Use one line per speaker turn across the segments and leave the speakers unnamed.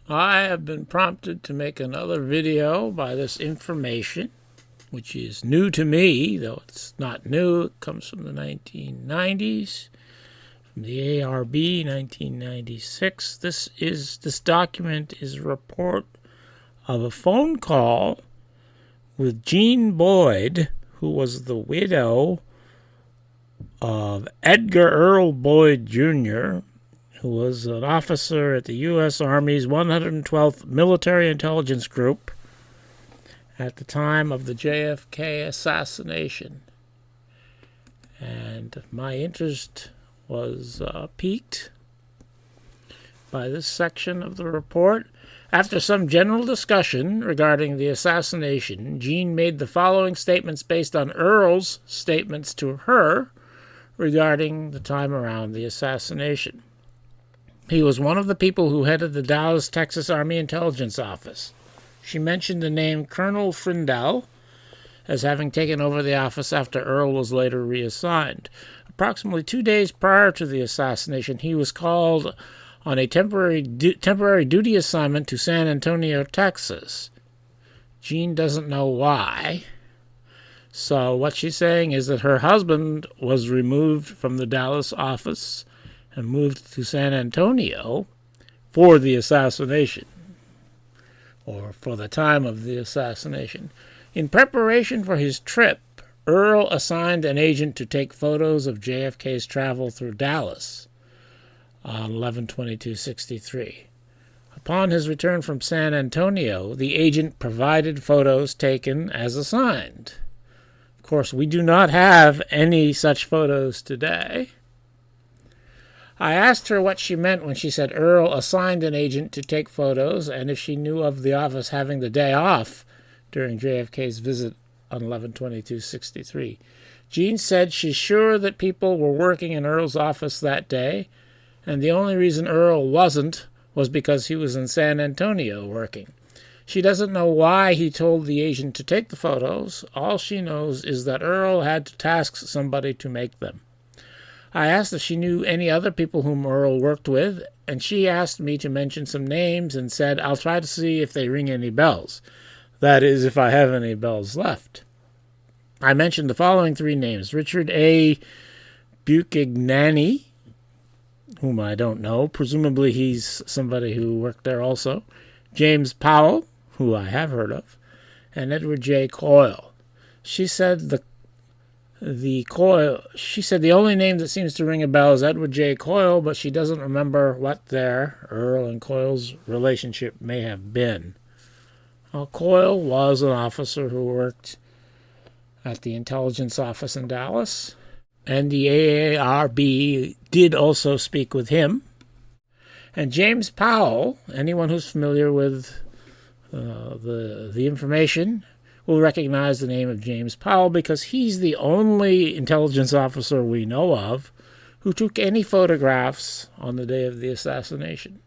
I have been prompted to make another video by this information, which is new to me, though it's not new. It comes from the 1990s, from the ARRB, 1996. This document is a report of a phone call with Jean Boyd, who was the widow of Edgar Earl Boyd Jr., who was an officer at the U.S. Army's 112th Military Intelligence Group at the time of the JFK assassination. And my interest was piqued by this section of the report. After some general discussion regarding the assassination, Jean made the following statements based on Earl's statements to her regarding the time around the assassination. He was one of the people who headed the Dallas, Texas Army Intelligence Office. She mentioned the name Colonel Frindell as having taken over the office after Earl was later reassigned. Approximately 2 days prior to the assassination, he was called on a temporary duty assignment to San Antonio, Texas. Jean doesn't know why. So what she's saying is that her husband was removed from the Dallas office and moved to San Antonio for the assassination, or for the time of the assassination. In preparation for his trip, Earl assigned an agent to take photos of JFK's travel through Dallas on 11/22/63. Upon his return from San Antonio, the agent provided photos taken as assigned. Of course, we do not have any such photos today. I asked her what she meant when she said Earl assigned an agent to take photos, and if she knew of the office having the day off during JFK's visit on 11/22/63. Jean said she's sure that people were working in Earl's office that day, and the only reason Earl wasn't was because he was in San Antonio working. She doesn't know why he told the agent to take the photos. All she knows is that Earl had to task somebody to make them. I asked if she knew any other people whom Earl worked with, and she asked me to mention some names and said, I'll try to see if they ring any bells. That is, if I have any bells left. I mentioned the following three names: Richard A. Buchignani, whom I don't know. Presumably he's somebody who worked there also. James Powell, who I have heard of, and Edward J. Coyle. She said the only name that seems to ring a bell is Edward J. Coyle, but she doesn't remember what their, Earl and Coyle's, relationship may have been. Coyle was an officer who worked at the intelligence office in Dallas, and the AARB did also speak with him. And James Powell, anyone who's familiar with the information, will recognize the name of James Powell because he's the only intelligence officer we know of who took any photographs on the day of the assassination.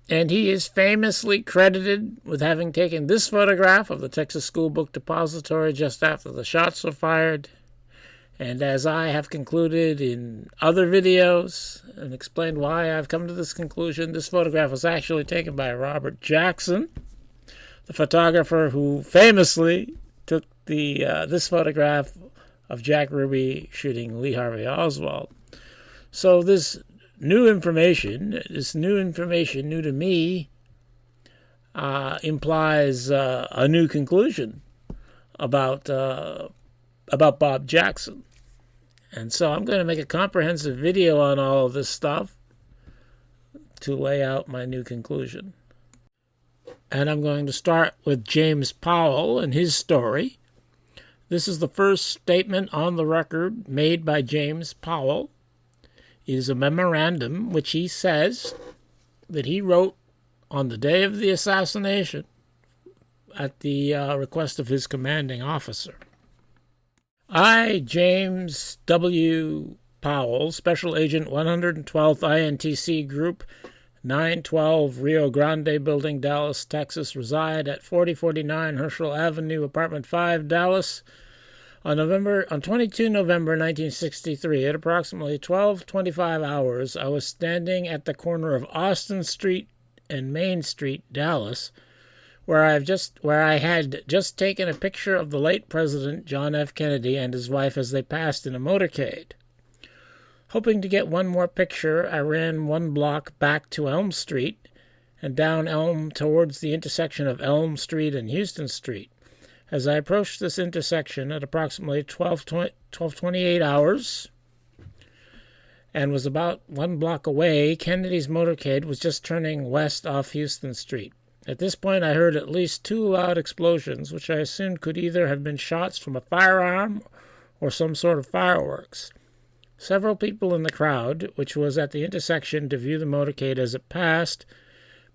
And he is famously credited with having taken this photograph of the Texas School Book Depository just after the shots were fired. And as I have concluded in other videos and explained why I've come to this conclusion, this photograph was actually taken by Robert Jackson, the photographer who famously took this photograph of Jack Ruby shooting Lee Harvey Oswald. So this new information new to me, implies a new conclusion about Bob Jackson. And so I'm going to make a comprehensive video on all of this stuff to lay out my new conclusion. And I'm going to start with James Powell and his story. This is the first statement on the record made by James Powell. It is a memorandum which he says that he wrote on the day of the assassination at the request of his commanding officer. I, James W. Powell, Special Agent 112th INTC Group, 912 Rio Grande Building, Dallas, Texas, reside at 4049 Herschel Avenue, Apartment 5, Dallas. On 22 November 1963, at approximately 12:25 hours, I was standing at the corner of Austin Street and Main Street, Dallas, where I had just taken a picture of the late President John F. Kennedy and his wife as they passed in a motorcade. Hoping to get one more picture, I ran 1 block back to Elm Street and down Elm towards the intersection of Elm Street and Houston Street. As I approached this intersection at approximately 12:28 hours and was about 1 block away, Kennedy's motorcade was just turning west off Houston Street. At this point, I heard at least 2 loud explosions, which I assumed could either have been shots from a firearm or some sort of fireworks. Several people in the crowd, which was at the intersection to view the motorcade as it passed,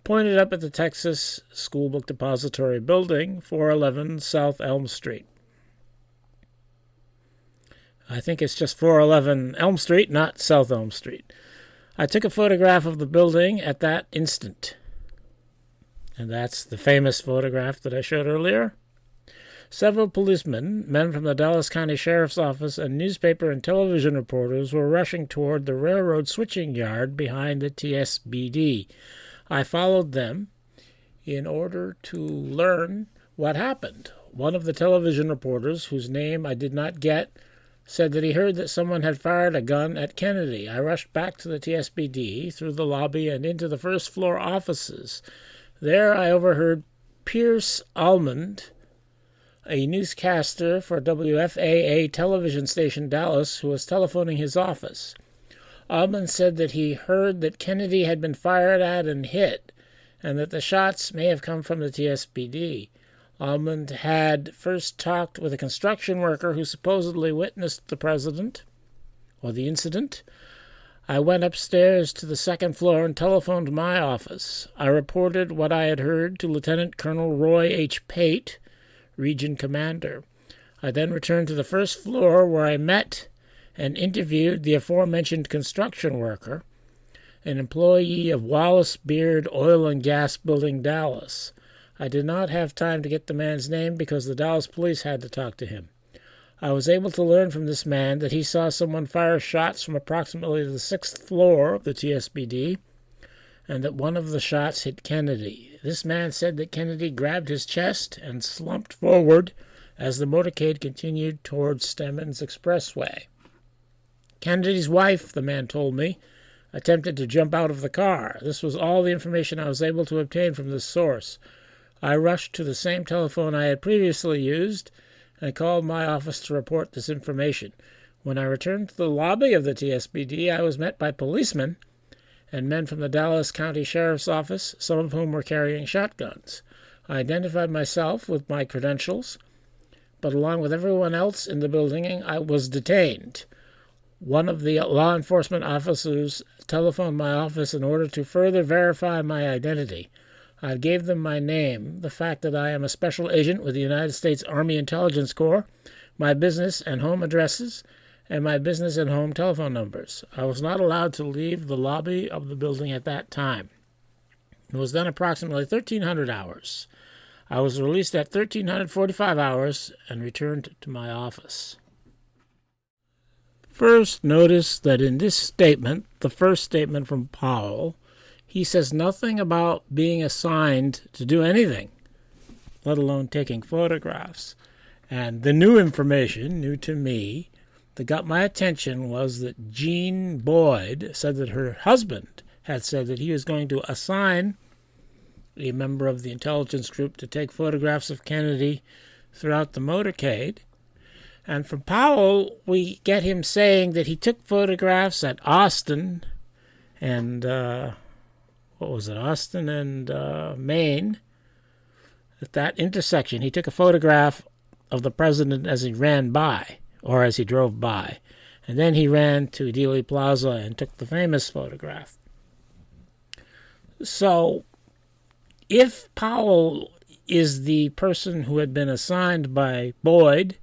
pointed up at the Texas School Book Depository Building, 411 South Elm Street. I think it's just 411 Elm Street, not South Elm Street. I took a photograph of the building at that instant. And that's the famous photograph that I showed earlier. Several policemen, men from the Dallas County Sheriff's Office, and newspaper and television reporters were rushing toward the railroad switching yard behind the TSBD. I followed them in order to learn what happened. One of the television reporters, whose name I did not get, said that he heard that someone had fired a gun at Kennedy. I rushed back to the TSBD, through the lobby, and into the first-floor offices. There I overheard Pierce Almond, a newscaster for WFAA television station Dallas, who was telephoning his office. Almond said that he heard that Kennedy had been fired at and hit, and that the shots may have come from the TSBD. Almond had first talked with a construction worker who supposedly witnessed the incident. I went upstairs to the second floor and telephoned my office. I reported what I had heard to Lieutenant Colonel Roy H. Pate, Region Commander. I then returned to the first floor, where I met and interviewed the aforementioned construction worker, an employee of Wallace Beard Oil and Gas Building, Dallas. I did not have time to get the man's name because the Dallas police had to talk to him. I was able to learn from this man that he saw someone fire shots from approximately the 6th floor of the TSBD, and that one of the shots hit Kennedy. This man said that Kennedy grabbed his chest and slumped forward as the motorcade continued towards Stemmons Expressway. Kennedy's wife, the man told me, attempted to jump out of the car. This was all the information I was able to obtain from this source. I rushed to the same telephone I had previously used and called my office to report this information. When I returned to the lobby of the TSBD, I was met by policemen and men from the Dallas County Sheriff's Office, some of whom were carrying shotguns. I identified myself with my credentials, but along with everyone else in the building, I was detained. One of the law enforcement officers telephoned my office in order to further verify my identity. I gave them my name, the fact that I am a special agent with the United States Army Intelligence Corps, my business and home addresses, and my business and home telephone numbers. I was not allowed to leave the lobby of the building at that time. It was then approximately 1300 hours. I was released at 1345 hours and returned to my office. First, notice that in this statement, the first statement from Powell, he says nothing about being assigned to do anything, let alone taking photographs. And the new information, new to me, that got my attention was that Jean Boyd said that her husband had said that he was going to assign a member of the intelligence group to take photographs of Kennedy throughout the motorcade. And from Powell, we get him saying that he took photographs at Austin and, Austin and Maine. At that intersection, he took a photograph of the president as he ran by, or as he drove by. And then he ran to Dealey Plaza and took the famous photograph. So, if Powell is the person who had been assigned by Boyd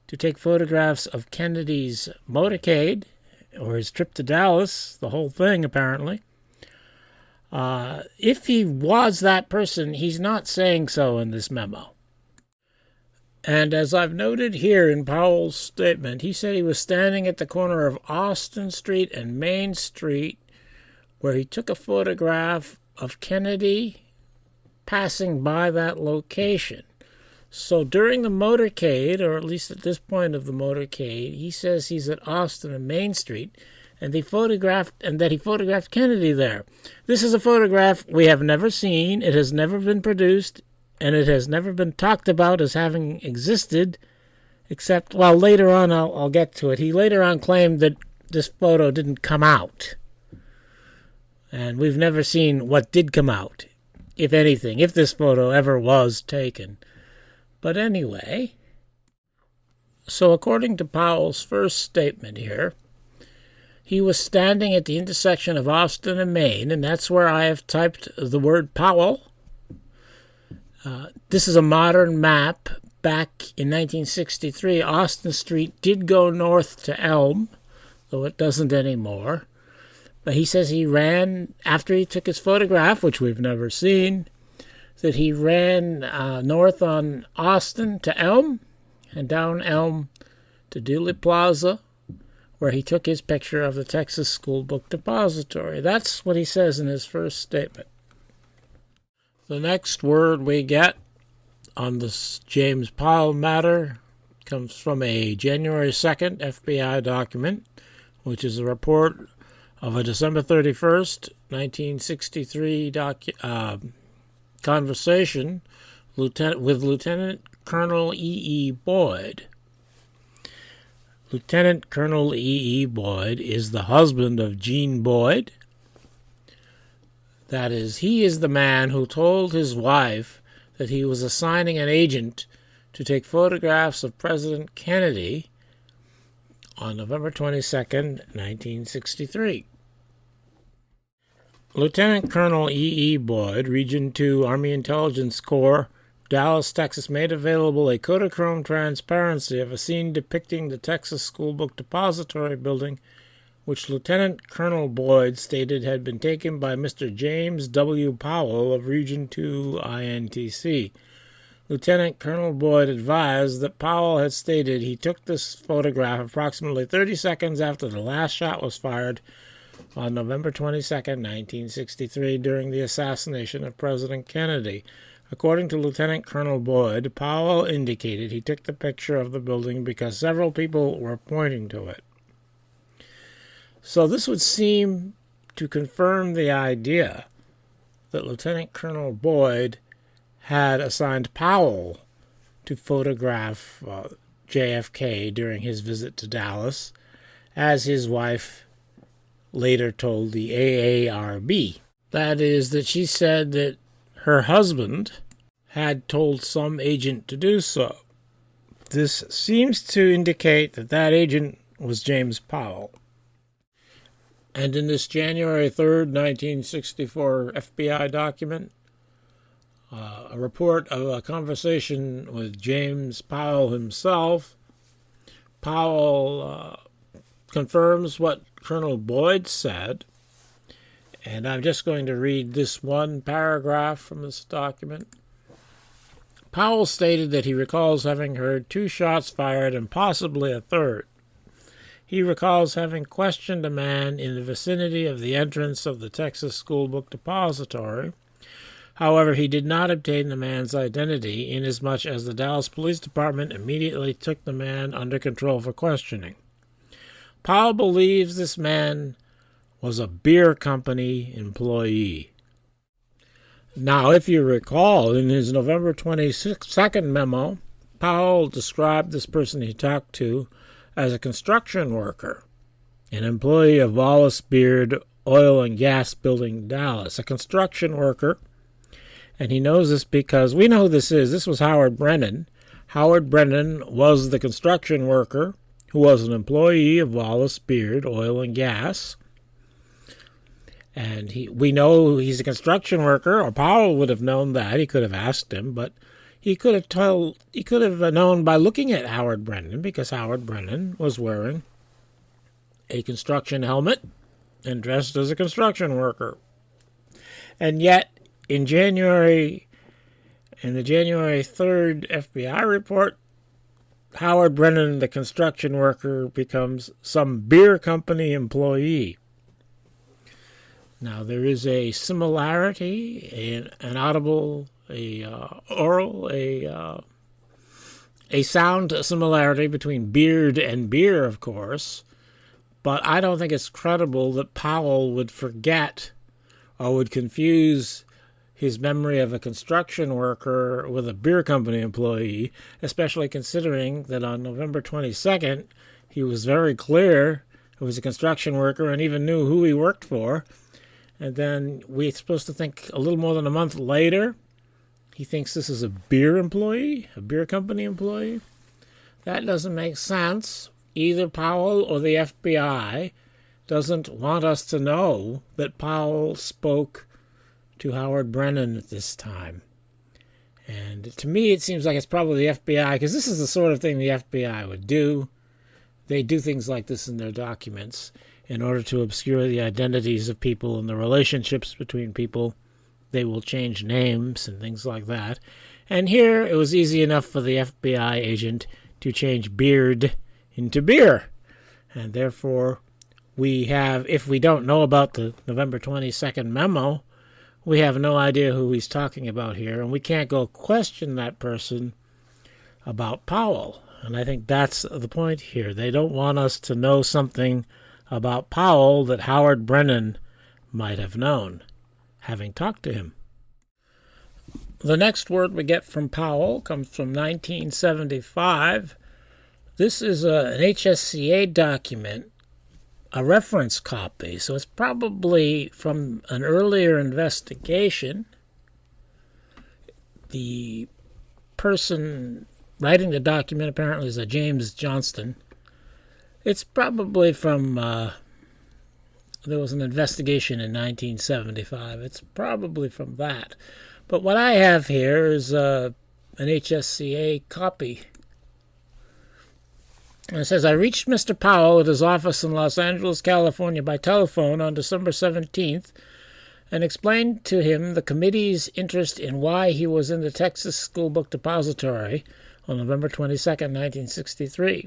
to take photographs of Kennedy's motorcade, or his trip to Dallas, the whole thing apparently, if he was that person, he's not saying so in this memo. And as I've noted here in Powell's statement, he said he was standing at the corner of Austin Street and Main Street, where he took a photograph of Kennedy passing by that location. So during the motorcade, or at least at this point of the motorcade, he says he's at Austin and Main Street, and that he photographed Kennedy there. This is a photograph we have never seen. It has never been produced, and it has never been talked about as having existed, except, well, later on, I'll get to it. He later on claimed that this photo didn't come out. And we've never seen what did come out, if anything, if this photo ever was taken. But anyway, so according to Powell's first statement here, he was standing at the intersection of Austin and Main, and that's where I have typed the word Powell. This is a modern map. Back in 1963, Austin Street did go north to Elm, though it doesn't anymore. But he says he ran, after he took his photograph, which we've never seen, that he ran north on Austin to Elm, and down Elm to Dooley Plaza, where he took his picture of the Texas School Book Depository. That's what he says in his first statement. The next word we get on this James Powell matter comes from a January 2nd FBI document, which is a report of a December 31st, 1963 conversation with Lieutenant Colonel E.E. Boyd. Lieutenant Colonel E.E. Boyd is the husband of Jean Boyd. That is, he is the man who told his wife that he was assigning an agent to take photographs of President Kennedy on November 22nd, 1963. Lieutenant Colonel E.E. Boyd, Region 2, Army Intelligence Corps, Dallas, Texas, made available a Kodachrome transparency of a scene depicting the Texas School Book Depository building, which Lieutenant Colonel Boyd stated had been taken by Mr. James W. Powell of Region 2 INTC. Lieutenant Colonel Boyd advised that Powell had stated he took this photograph approximately 30 seconds after the last shot was fired on November 22, 1963, during the assassination of President Kennedy. According to Lieutenant Colonel Boyd, Powell indicated he took the picture of the building because several people were pointing to it. So this would seem to confirm the idea that Lieutenant Colonel Boyd had assigned Powell to photograph JFK during his visit to Dallas, as his wife later told the AARB. That is, that she said that her husband had told some agent to do so. This seems to indicate that that agent was James Powell. And in this January 3rd, 1964 FBI document, a report of a conversation with James Powell himself, Powell confirms what Colonel Boyd said, and I'm just going to read this one paragraph from this document. Powell stated that he recalls having heard 2 shots fired and possibly a third. He recalls having questioned a man in the vicinity of the entrance of the Texas School Book Depository. However, he did not obtain the man's identity, inasmuch as the Dallas Police Department immediately took the man under control for questioning. Powell believes this man was a beer company employee. Now, if you recall, in his November 22nd memo, Powell described this person he talked to as a construction worker, an employee of Wallace Beard Oil and Gas Building, Dallas, a construction worker. And he knows this because we know who this is. This was Howard Brennan. Howard Brennan was the construction worker who was an employee of Wallace Beard Oil and Gas. And we know he's a construction worker, or Powell would have known that. He could have asked him, but he could have known by looking at Howard Brennan, because Howard Brennan was wearing a construction helmet and dressed as a construction worker. And yet, in the January 3rd FBI report, Howard Brennan, the construction worker, becomes some beer company employee. Now, there is a similarity, an audible, oral, a sound similarity between beard and beer, of course, but I don't think it's credible that Powell would forget or would confuse his memory of a construction worker with a beer company employee, especially considering that on November 22nd, he was very clear he was a construction worker and even knew who he worked for. And then we're supposed to think a little more than a month later, he thinks this is a beer employee, a beer company employee. That doesn't make sense. Either Powell or the FBI doesn't want us to know that Powell spoke to Howard Brennan at this time. And to me, it seems like it's probably the FBI, because this is the sort of thing the FBI would do. They do things like this in their documents in order to obscure the identities of people and the relationships between people. They will change names and things like that. And here, it was easy enough for the FBI agent to change beard into beer. And therefore, we have, if we don't know about the November 22nd memo, we have no idea who he's talking about here, and we can't go question that person about Powell. And I think that's the point here. They don't want us to know something about Powell that Howard Brennan might have known, having talked to him. The next word we get from Powell comes from 1975. This is an HSCA document, a reference copy, so it's probably from an earlier investigation. The person writing the document apparently is a James Johnston. It's probably from, there was an investigation in 1975. It's probably from that. But what I have here is an HSCA copy. And it says, I reached Mr. Powell at his office in Los Angeles, California by telephone on December 17th and explained to him the committee's interest in why he was in the Texas School Book Depository on November 22nd, 1963.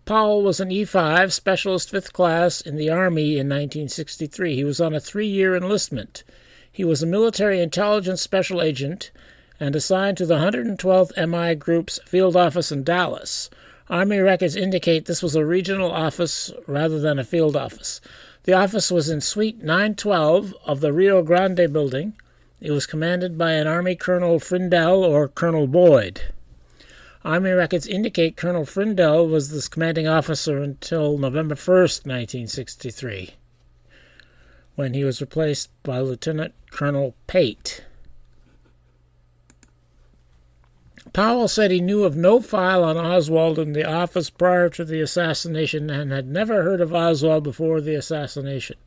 Powell was an E5 specialist 5th class in the Army in 1963. He was on a 3-year enlistment. He was a military intelligence special agent and assigned to the 112th MI Group's field office in Dallas. Army records indicate this was a regional office rather than a field office. The office was in Suite 912 of the Rio Grande building. It was commanded by an Army Colonel Frindell or Colonel Boyd. Army records indicate Colonel Frindell was the commanding officer until November 1st, 1963, when he was replaced by Lieutenant Colonel Pate. Powell said he knew of no file on Oswald in the office prior to the assassination and had never heard of Oswald before the assassination.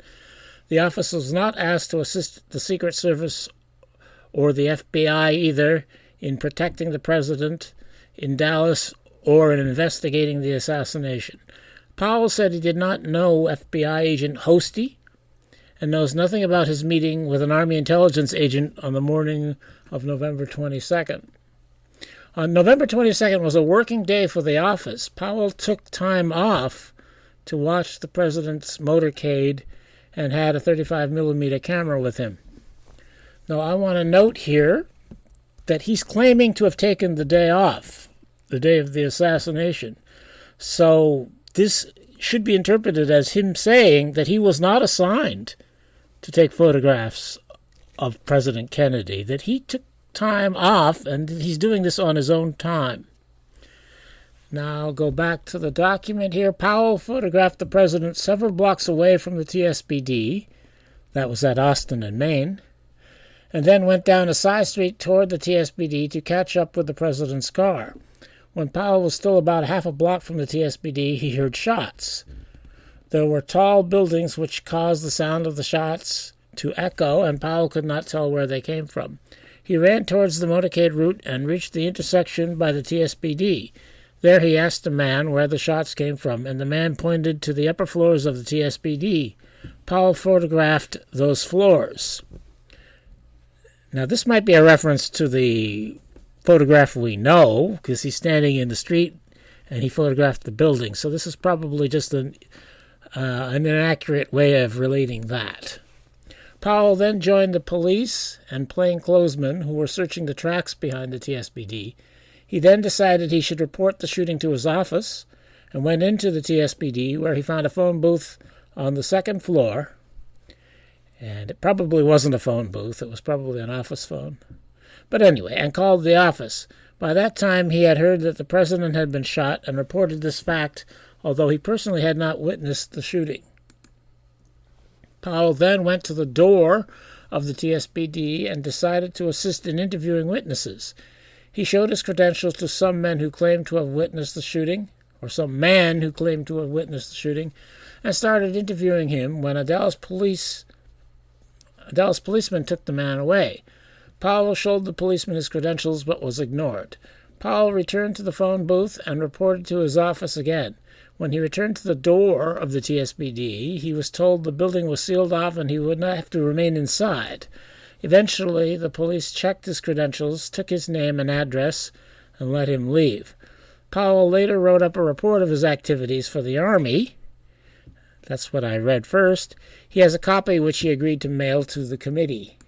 The office was not asked to assist the Secret Service or the FBI either in protecting the president in Dallas or in investigating the assassination. Powell said he did not know FBI agent Hosty and knows nothing about his meeting with an Army intelligence agent on the morning of November 22nd. On November 22nd was a working day for the office. Powell took time off to watch the president's motorcade and had a 35mm camera with him. Now, I want to note here that he's claiming to have taken the day off, the day of the assassination. So this should be interpreted as him saying that he was not assigned to take photographs of President Kennedy, that he took time off, and he's doing this on his own time. Now, I'll go back to the document here. Powell photographed the president several blocks away from the TSPD. That was at Austin in Maine. And then went down a side street toward the TSPD to catch up with the president's car. When Powell was still about half a block from the TSPD, he heard shots. There were tall buildings which caused the sound of the shots to echo, and Powell could not tell where they came from. He ran towards the motorcade route and reached the intersection by the TSPD. There he asked a man where the shots came from, and the man pointed to the upper floors of the TSPD. Powell photographed those floors. Now, this might be a reference to the photograph we know, because he's standing in the street and he photographed the building. So this is probably just an inaccurate way of relating that. Powell then joined the police and plainclothesmen who were searching the tracks behind the TSPD. He then decided he should report the shooting to his office and went into the TSPD, where he found a phone booth on the second floor. And it probably wasn't a phone booth. It was probably an office phone. But anyway, and called the office. By that time, he had heard that the president had been shot and reported this fact, although he personally had not witnessed the shooting. Powell then went to the door of the TSPD and decided to assist in interviewing witnesses. He showed his credentials to some men who claimed to have witnessed the shooting, or some man who claimed to have witnessed the shooting, and started interviewing him when a Dallas policeman took the man away. Powell showed the policeman his credentials but was ignored. Powell returned to the phone booth and reported to his office again. When he returned to the door of the TSPD, he was told the building was sealed off and he would not have to remain inside. Eventually, the police checked his credentials, took his name and address, and let him leave. Powell later wrote up a report of his activities for the Army. That's what I read first. He has a copy which he agreed to mail to the committee.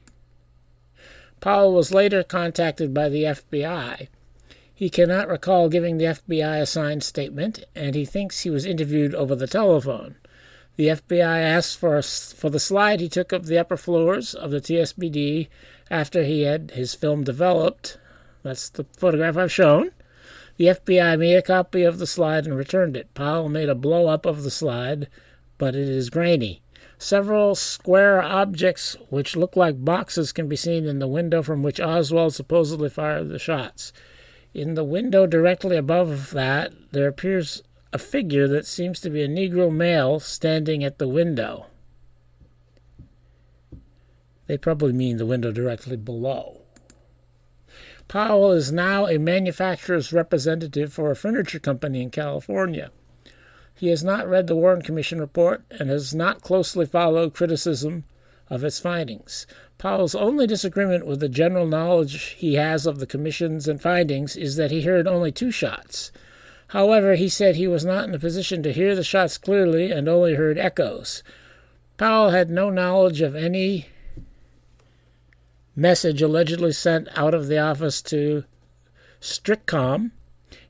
Powell was later contacted by the FBI. He cannot recall giving the FBI a signed statement, and he thinks he was interviewed over the telephone. The FBI asked for the slide he took of the upper floors of the TSPD after he had his film developed. That's the photograph I've shown. The FBI made a copy of the slide and returned it. Powell made a blow-up of the slide, but it is grainy. Several square objects which look like boxes can be seen in the window from which Oswald supposedly fired the shots. In the window directly above that, there appears a figure that seems to be a Negro male standing at the window. They probably mean the window directly below. Powell is now a manufacturer's representative for a furniture company in California. He has not read the Warren Commission report and has not closely followed criticism of its findings. Powell's only disagreement with the general knowledge he has of the Commission's and findings is that he heard only 2 shots. However, he said he was not in a position to hear the shots clearly and only heard echoes. Powell had no knowledge of any message allegedly sent out of the office to Strickcom,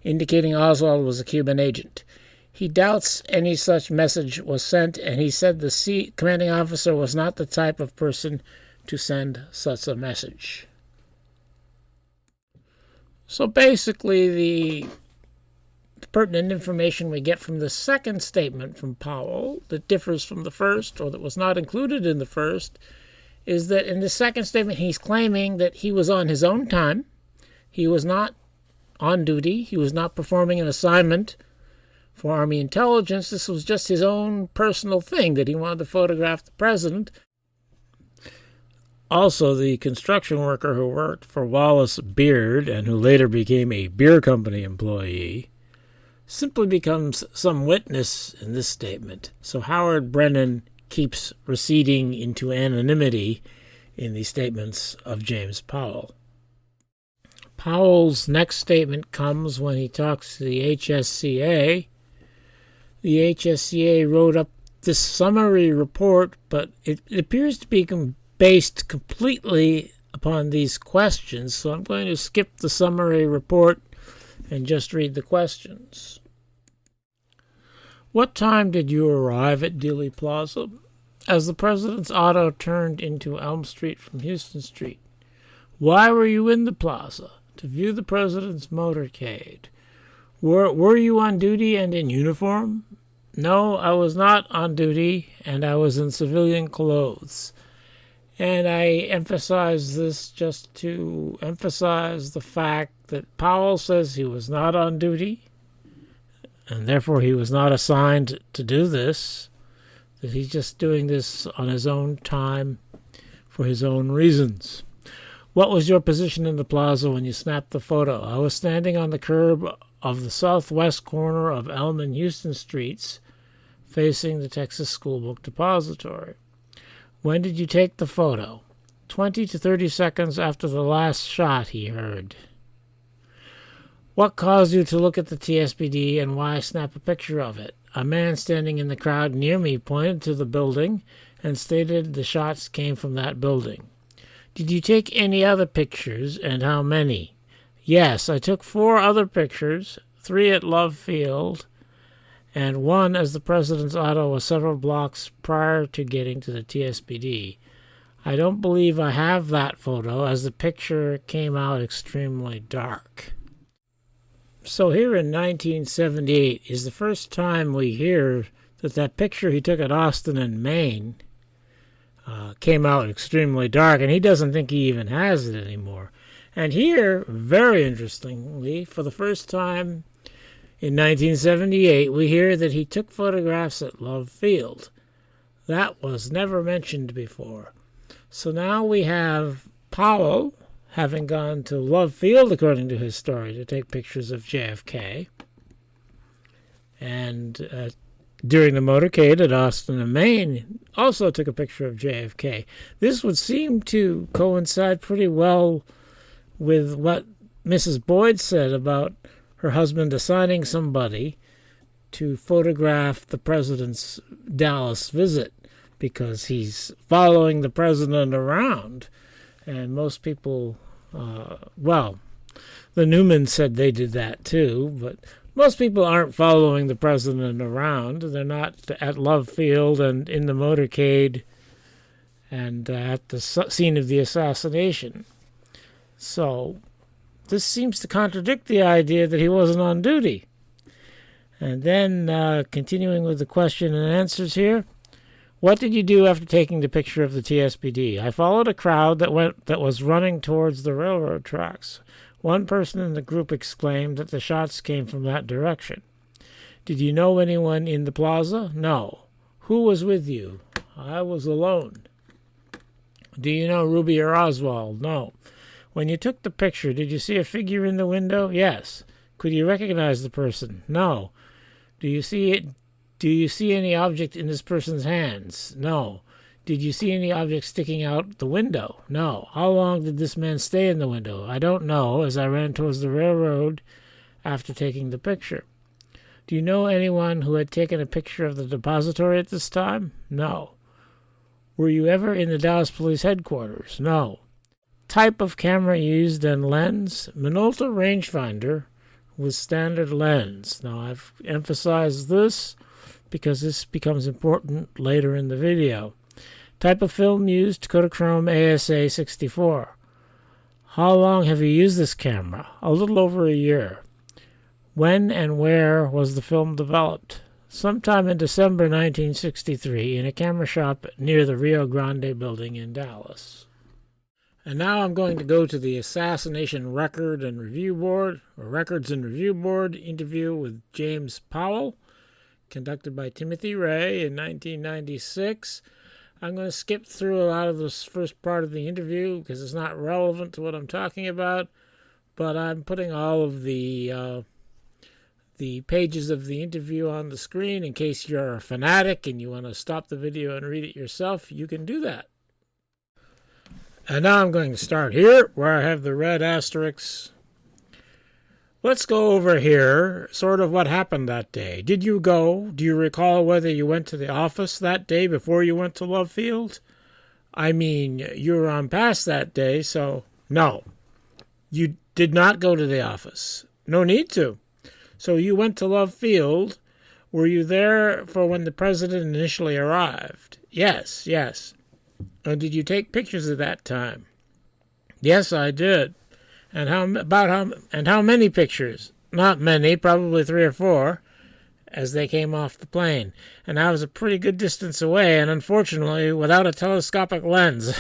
indicating Oswald was a Cuban agent. He doubts any such message was sent, and he said the commanding officer was not the type of person to send such a message. So basically, the pertinent information we get from the second statement from Powell that differs from the first, or that was not included in the first, is that in the second statement he's claiming that he was on his own time. He was not on duty. He was not performing an assignment for Army intelligence. This was just his own personal thing that he wanted to photograph the president. Also, the construction worker who worked for Wallace Beard and who later became a beer company employee simply becomes some witness in this statement. So Howard Brennan keeps receding into anonymity in the statements of James Powell. Powell's next statement comes when he talks to the HSCA. The HSCA wrote up this summary report, but it appears to be based completely upon these questions, so I'm going to skip the summary report and just read the questions. What time did you arrive at Dealey Plaza? As the president's auto turned into Elm Street from Houston Street. Why were you in the plaza? To view the president's motorcade. Were you on duty and in uniform? No, I was not on duty, and I was in civilian clothes. And I emphasize this just to emphasize the fact that Powell says he was not on duty, and therefore he was not assigned to do this, that he's just doing this on his own time for his own reasons. What was your position in the plaza when you snapped the photo? I was standing on the curb of the southwest corner of Elm and Houston Streets, facing the Texas School Book Depository. When did you take the photo? 20 to 30 seconds after the last shot, he heard. What caused you to look at the TSPD and why snap a picture of it? A man standing in the crowd near me pointed to the building and stated the shots came from that building. Did you take any other pictures, and how many? Yes, I took 4 other pictures, 3 at Love Field, and 1 as the president's auto was several blocks prior to getting to the TSPD. I don't believe I have that photo, as the picture came out extremely dark. So here in 1978 is the first time we hear that picture he took at Austin and Maine came out extremely dark, and he doesn't think he even has it anymore. And here, very interestingly, for the first time in 1978, we hear that he took photographs at Love Field. That was never mentioned before. So now we have Powell having gone to Love Field, according to his story, to take pictures of JFK. And during the motorcade at Austin and Maine, also took a picture of JFK. This would seem to coincide pretty well with what Mrs. Boyd said about her husband assigning somebody to photograph the president's Dallas visit, because he's following the president around. And most people, well, the Newmans said they did that too, but most people aren't following the president around. They're not at Love Field and in the motorcade and at the scene of the assassination. So this seems to contradict the idea that he wasn't on duty. And then continuing with the question and answers here. What did you do after taking the picture of the TSPD? I followed a crowd that was running towards the railroad tracks. One person in the group exclaimed that the shots came from that direction. Did you know anyone in the plaza? No. Who was with you? I was alone. Do you know Ruby or Oswald? No. When you took the picture, did you see a figure in the window? Yes. Could you recognize the person? No. Do you see any object in this person's hands? No. Did you see any object sticking out the window? No. How long did this man stay in the window? I don't know, as I ran towards the railroad after taking the picture. Do you know anyone who had taken a picture of the depository at this time? No. Were you ever in the Dallas Police Headquarters? No. Type of camera used and lens? Minolta rangefinder with standard lens. Now, I've emphasized this because this becomes important later in the video. Type of film used? Kodachrome ASA 64. How long have you used this camera? A little over a year. When and where was the film developed? Sometime in December 1963 in a camera shop near the Rio Grande building in Dallas. And now I'm going to go to the Assassination Record and Review Board, or Records and Review Board interview with James Powell, conducted by Timothy Ray in 1996. I'm going to skip through a lot of this first part of the interview because it's not relevant to what I'm talking about, but I'm putting all of the pages of the interview on the screen in case you're a fanatic and you want to stop the video and read it yourself. You can do that. And now I'm going to start here where I have the red asterisks. Let's go over here, sort of what happened that day. Did you go? Do you recall whether you went to the office that day before you went to Love Field? I mean, you were on pass that day, so no. You did not go to the office. No need to. So you went to Love Field. Were you there for when the president initially arrived? Yes. And did you take pictures at that time? Yes, I did. And how many pictures? Not many, probably 3 or 4, as they came off the plane. And I was a pretty good distance away, and unfortunately, without a telescopic lens.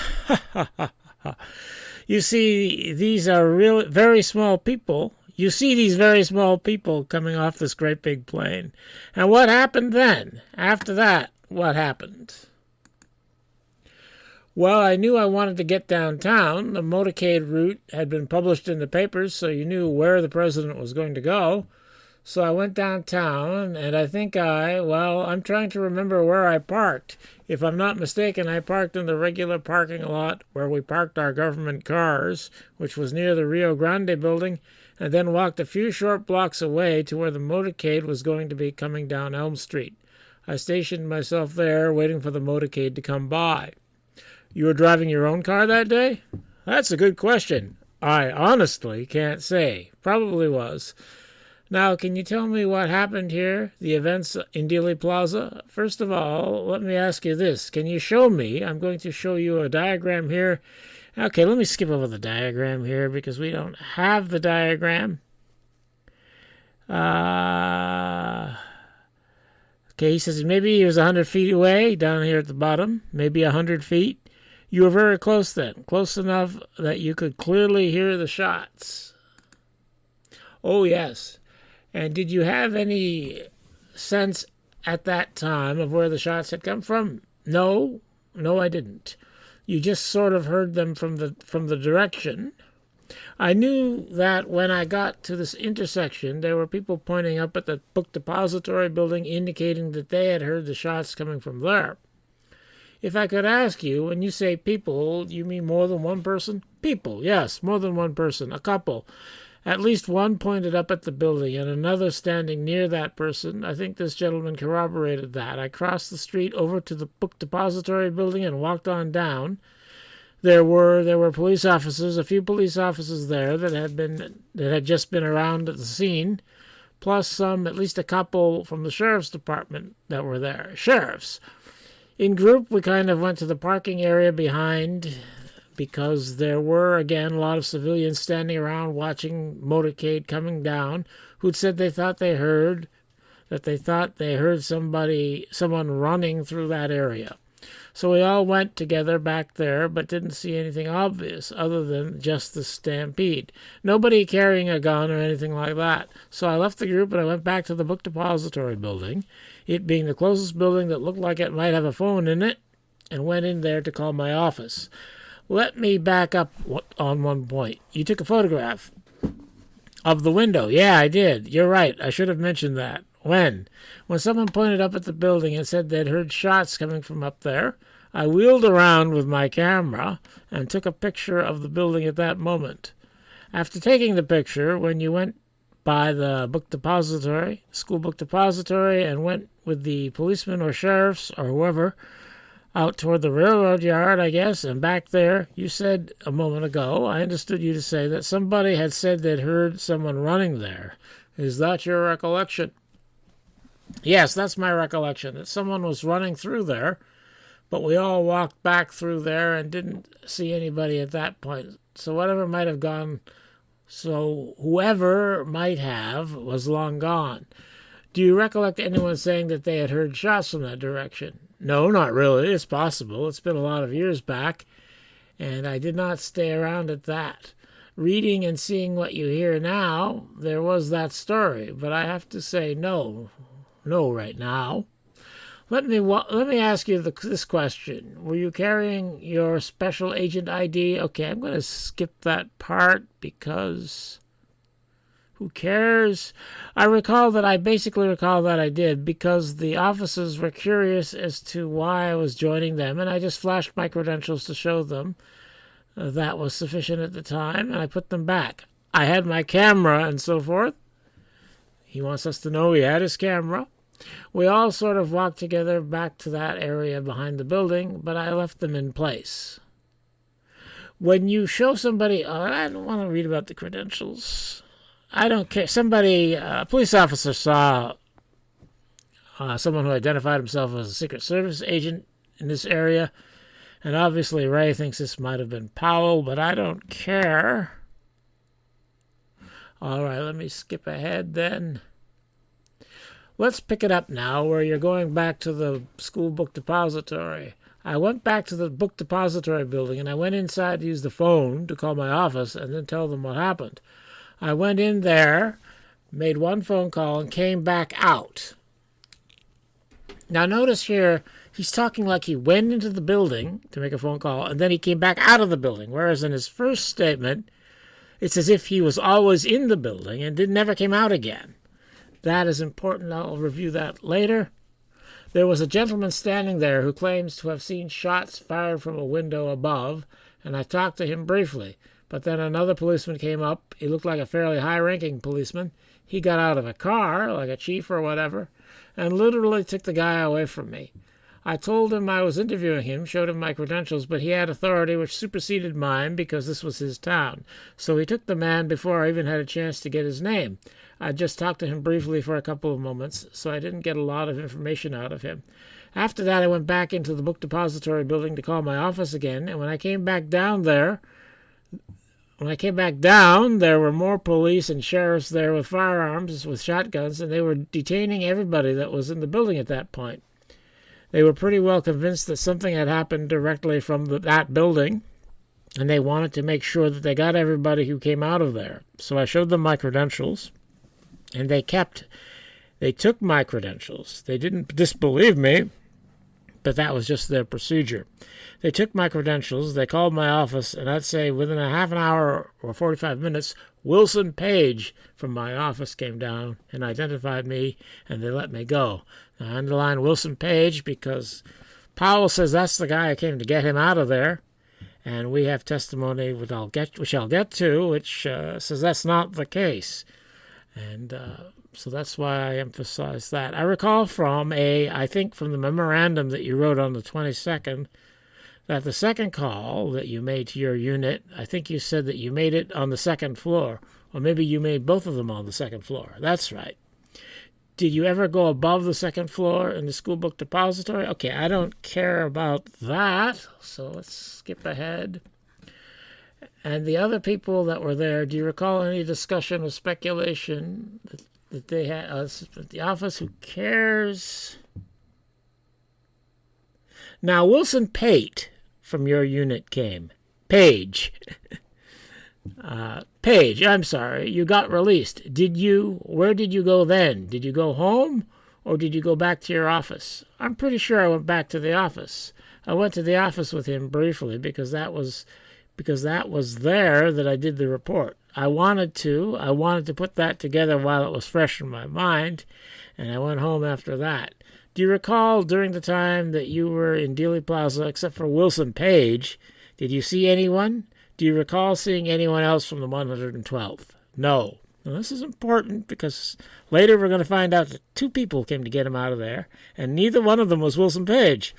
You see, these are really very small people. You see these very small people coming off this great big plane. And what happened then? After that, what happened? Well, I knew I wanted to get downtown. The motorcade route had been published in the papers, so you knew where the president was going to go. So I went downtown, and I think I'm trying to remember where I parked. If I'm not mistaken, I parked in the regular parking lot where we parked our government cars, which was near the Rio Grande building, and then walked a few short blocks away to where the motorcade was going to be coming down Elm Street. I stationed myself there, waiting for the motorcade to come by. You were driving your own car that day? That's a good question. I honestly can't say. Probably was. Now, can you tell me what happened here, the events in Dealey Plaza? First of all, let me ask you this. Can you show me? I'm going to show you a diagram here. Okay, let me skip over the diagram here because we don't have the diagram. Okay, he says maybe he was 100 feet away down here at the bottom, maybe 100 feet. You were very close then, close enough that you could clearly hear the shots. Oh, yes. And did you have any sense at that time of where the shots had come from? No, I didn't. You just sort of heard them from the direction. I knew that when I got to this intersection, there were people pointing up at the book depository building, indicating that they had heard the shots coming from there. If I could ask you, when you say people, you mean more than one person? People, yes, more than one person, a couple. At least one pointed up at the building and another standing near that person. I think this gentleman corroborated that. I crossed the street over to the book depository building and walked on down. There were police officers, a few police officers there that had just been around at the scene, plus at least a couple from the sheriff's department that were there. Sheriffs. In group, we kind of went to the parking area behind because there were, again, a lot of civilians standing around watching motorcade coming down who'd said they thought they heard someone running through that area. So we all went together back there, but didn't see anything obvious other than just the stampede. Nobody carrying a gun or anything like that. So I left the group and I went back to the book depository building, it being the closest building that looked like it might have a phone in it, and went in there to call my office. Let me back up on one point. You took a photograph of the window. Yeah, I did. You're right. I should have mentioned that. When someone pointed up at the building and said they'd heard shots coming from up there, I wheeled around with my camera and took a picture of the building at that moment. After taking the picture, when you went by the book depository, school book depository, and went with the policemen or sheriffs or whoever out toward the railroad yard, I guess, and back there, you said a moment ago, I understood you to say that somebody had said they'd heard someone running there. Is that your recollection? Yes, that's my recollection, that someone was running through there, but we all walked back through there and didn't see anybody at that point. So whoever might have was long gone. Do you recollect anyone saying that they had heard shots from that direction? No, not really. It's possible. It's been a lot of years back, and I did not stay around at that. Reading and seeing what you hear now, there was that story, but I have to say no right now. Let me ask you this question. Were you carrying your special agent ID? Okay, I'm going to skip that part because who cares? I basically recall that I did because the officers were curious as to why I was joining them, and I just flashed my credentials to show them. That was sufficient at the time, and I put them back. I had my camera and so forth. He wants us to know he had his camera. We all sort of walked together back to that area behind the building, but I left them in place. When you show somebody, I don't want to read about the credentials. I don't care. A police officer saw someone who identified himself as a Secret Service agent in this area, and obviously Ray thinks this might have been Powell, but I don't care. All right, let me skip ahead then. Let's pick it up now where you're going back to the school book depository. I went back to the book depository building, and I went inside to use the phone to call my office and then tell them what happened. I went in there, made one phone call, and came back out. Now notice here, he's talking like he went into the building to make a phone call, and then he came back out of the building, whereas in his first statement, it's as if he was always in the building and never came out again. That is important. I'll review that later. There was a gentleman standing there who claims to have seen shots fired from a window above, and I talked to him briefly. But then another policeman came up. He looked like a fairly high-ranking policeman. He got out of a car, like a chief or whatever, and literally took the guy away from me. I told him I was interviewing him, showed him my credentials, but he had authority which superseded mine because this was his town. So he took the man before I even had a chance to get his name. I just talked to him briefly for a couple of moments, so I didn't get a lot of information out of him. After that, I went back into the book depository building to call my office again, and when I came back down, there were more police and sheriffs there with firearms, with shotguns, and they were detaining everybody that was in the building at that point. They were pretty well convinced that something had happened directly from that building, and they wanted to make sure that they got everybody who came out of there. So I showed them my credentials, and they took my credentials. They didn't disbelieve me, but that was just their procedure. They took my credentials, they called my office, and I'd say within a half an hour or 45 minutes, Wilson Page from my office came down and identified me, and they let me go. Now, I underline Wilson Page because Powell says that's the guy who came to get him out of there, and we have testimony which I'll get to, which says that's not the case. And so that's why I emphasize that. I recall from I think from the memorandum that you wrote on the 22nd, that the second call that you made to your unit, I think you said that you made it on the second floor, or maybe you made both of them on the second floor. That's right. Did you ever go above the second floor in the school book depository? Okay, I don't care about that, so let's skip ahead. And the other people that were there, do you recall any discussion or speculation that they had at the office? Who cares? Now, Wilson Pate from your unit came. Page, I'm sorry, you got released. Where did you go then? Did you go home or did you go back to your office? I'm pretty sure I went back to the office. I went to the office with him briefly because that was there that I did the report. I wanted to put that together while it was fresh in my mind, and I went home after that. Do you recall during the time that you were in Dealey Plaza, except for Wilson Page, did you see anyone? Do you recall seeing anyone else from the 112th? No. Now, this is important because later we're going to find out that two people came to get him out of there, and neither one of them was Wilson Page.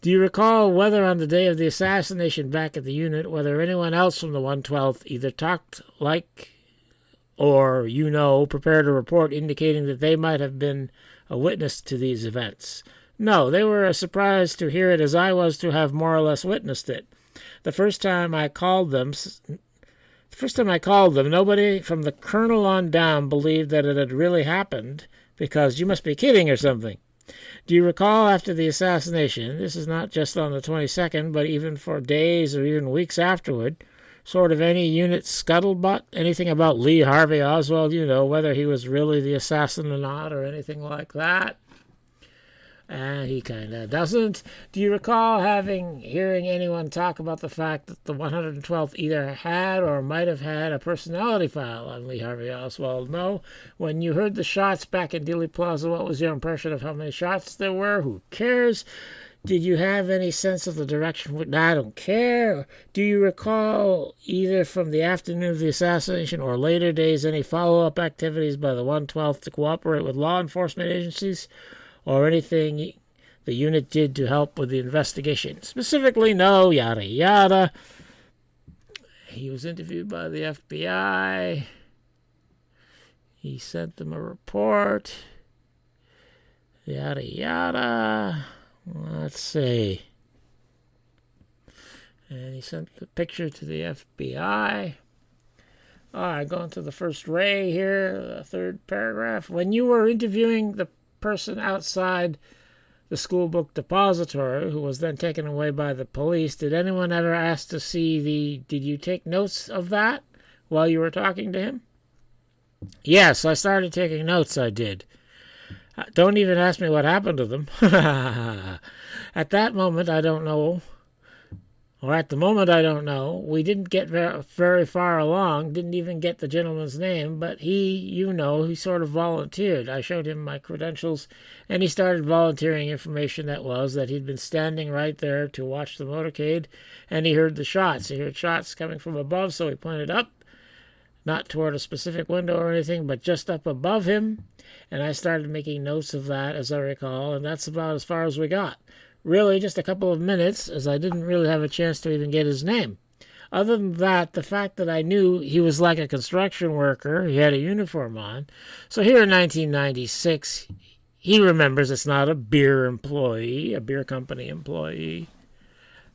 Do you recall whether on the day of the assassination back at the unit, whether anyone else from the 112th either talked like or, prepared a report indicating that they might have been a witness to these events? No, they were as surprised to hear it as I was to have more or less witnessed it. The first time I called them, nobody from the colonel on down believed that it had really happened because you must be kidding or something. Do you recall after the assassination, this is not just on the 22nd, but even for days or even weeks afterward, sort of any unit scuttlebutt, anything about Lee Harvey Oswald, whether he was really the assassin or not or anything like that? And he kind of doesn't. Do you recall hearing anyone talk about the fact that the 112th either had or might have had a personality file on Lee Harvey Oswald? No. When you heard the shots back in Dealey Plaza, what was your impression of how many shots there were? Who cares? Did you have any sense of the direction? I don't care. Do you recall either from the afternoon of the assassination or later days any follow-up activities by the 112th to cooperate with law enforcement agencies? Or anything the unit did to help with the investigation? Specifically, no, yada, yada. He was interviewed by the FBI. He sent them a report. Yada, yada. Let's see. And he sent the picture to the FBI. All right, going to the first ray here, the third paragraph. When you were interviewing the person outside the school book depository, who was then taken away by the police, did anyone ever ask to see did you take notes of that while you were talking to him? Yes, I started taking notes, I did. Don't even ask me what happened to them. At that moment, I don't know. Or at the moment, I don't know. We didn't get very far along, didn't even get the gentleman's name, but he sort of volunteered. I showed him my credentials, and he started volunteering information that he'd been standing right there to watch the motorcade, and he heard the shots. He heard shots coming from above, so he pointed up, not toward a specific window or anything, but just up above him, and I started making notes of that, as I recall, and that's about as far as we got. Really, just a couple of minutes, as I didn't really have a chance to even get his name. Other than that, the fact that I knew he was like a construction worker, he had a uniform on. So here in 1996, he remembers it's not a beer company employee.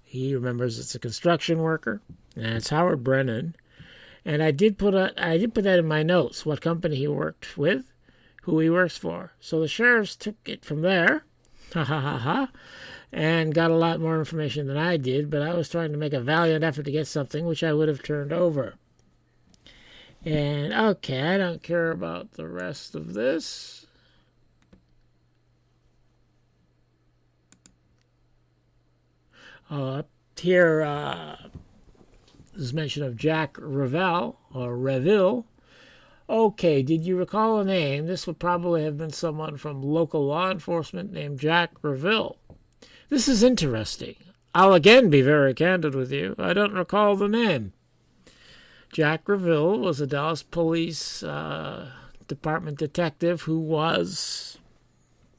He remembers it's a construction worker, and it's Howard Brennan. And I did put that in my notes, what company he worked with, who he works for. So the sheriffs took it from there, and got a lot more information than I did, but I was trying to make a valiant effort to get something which I would have turned over. And okay, I don't care about the rest of this. Here is mention of Jack Reville. Okay, did you recall a name? This would probably have been someone from local law enforcement named Jack Reville. This is interesting. I'll again be very candid with you. I don't recall the name. Jack Reville was a Dallas Police Department detective who was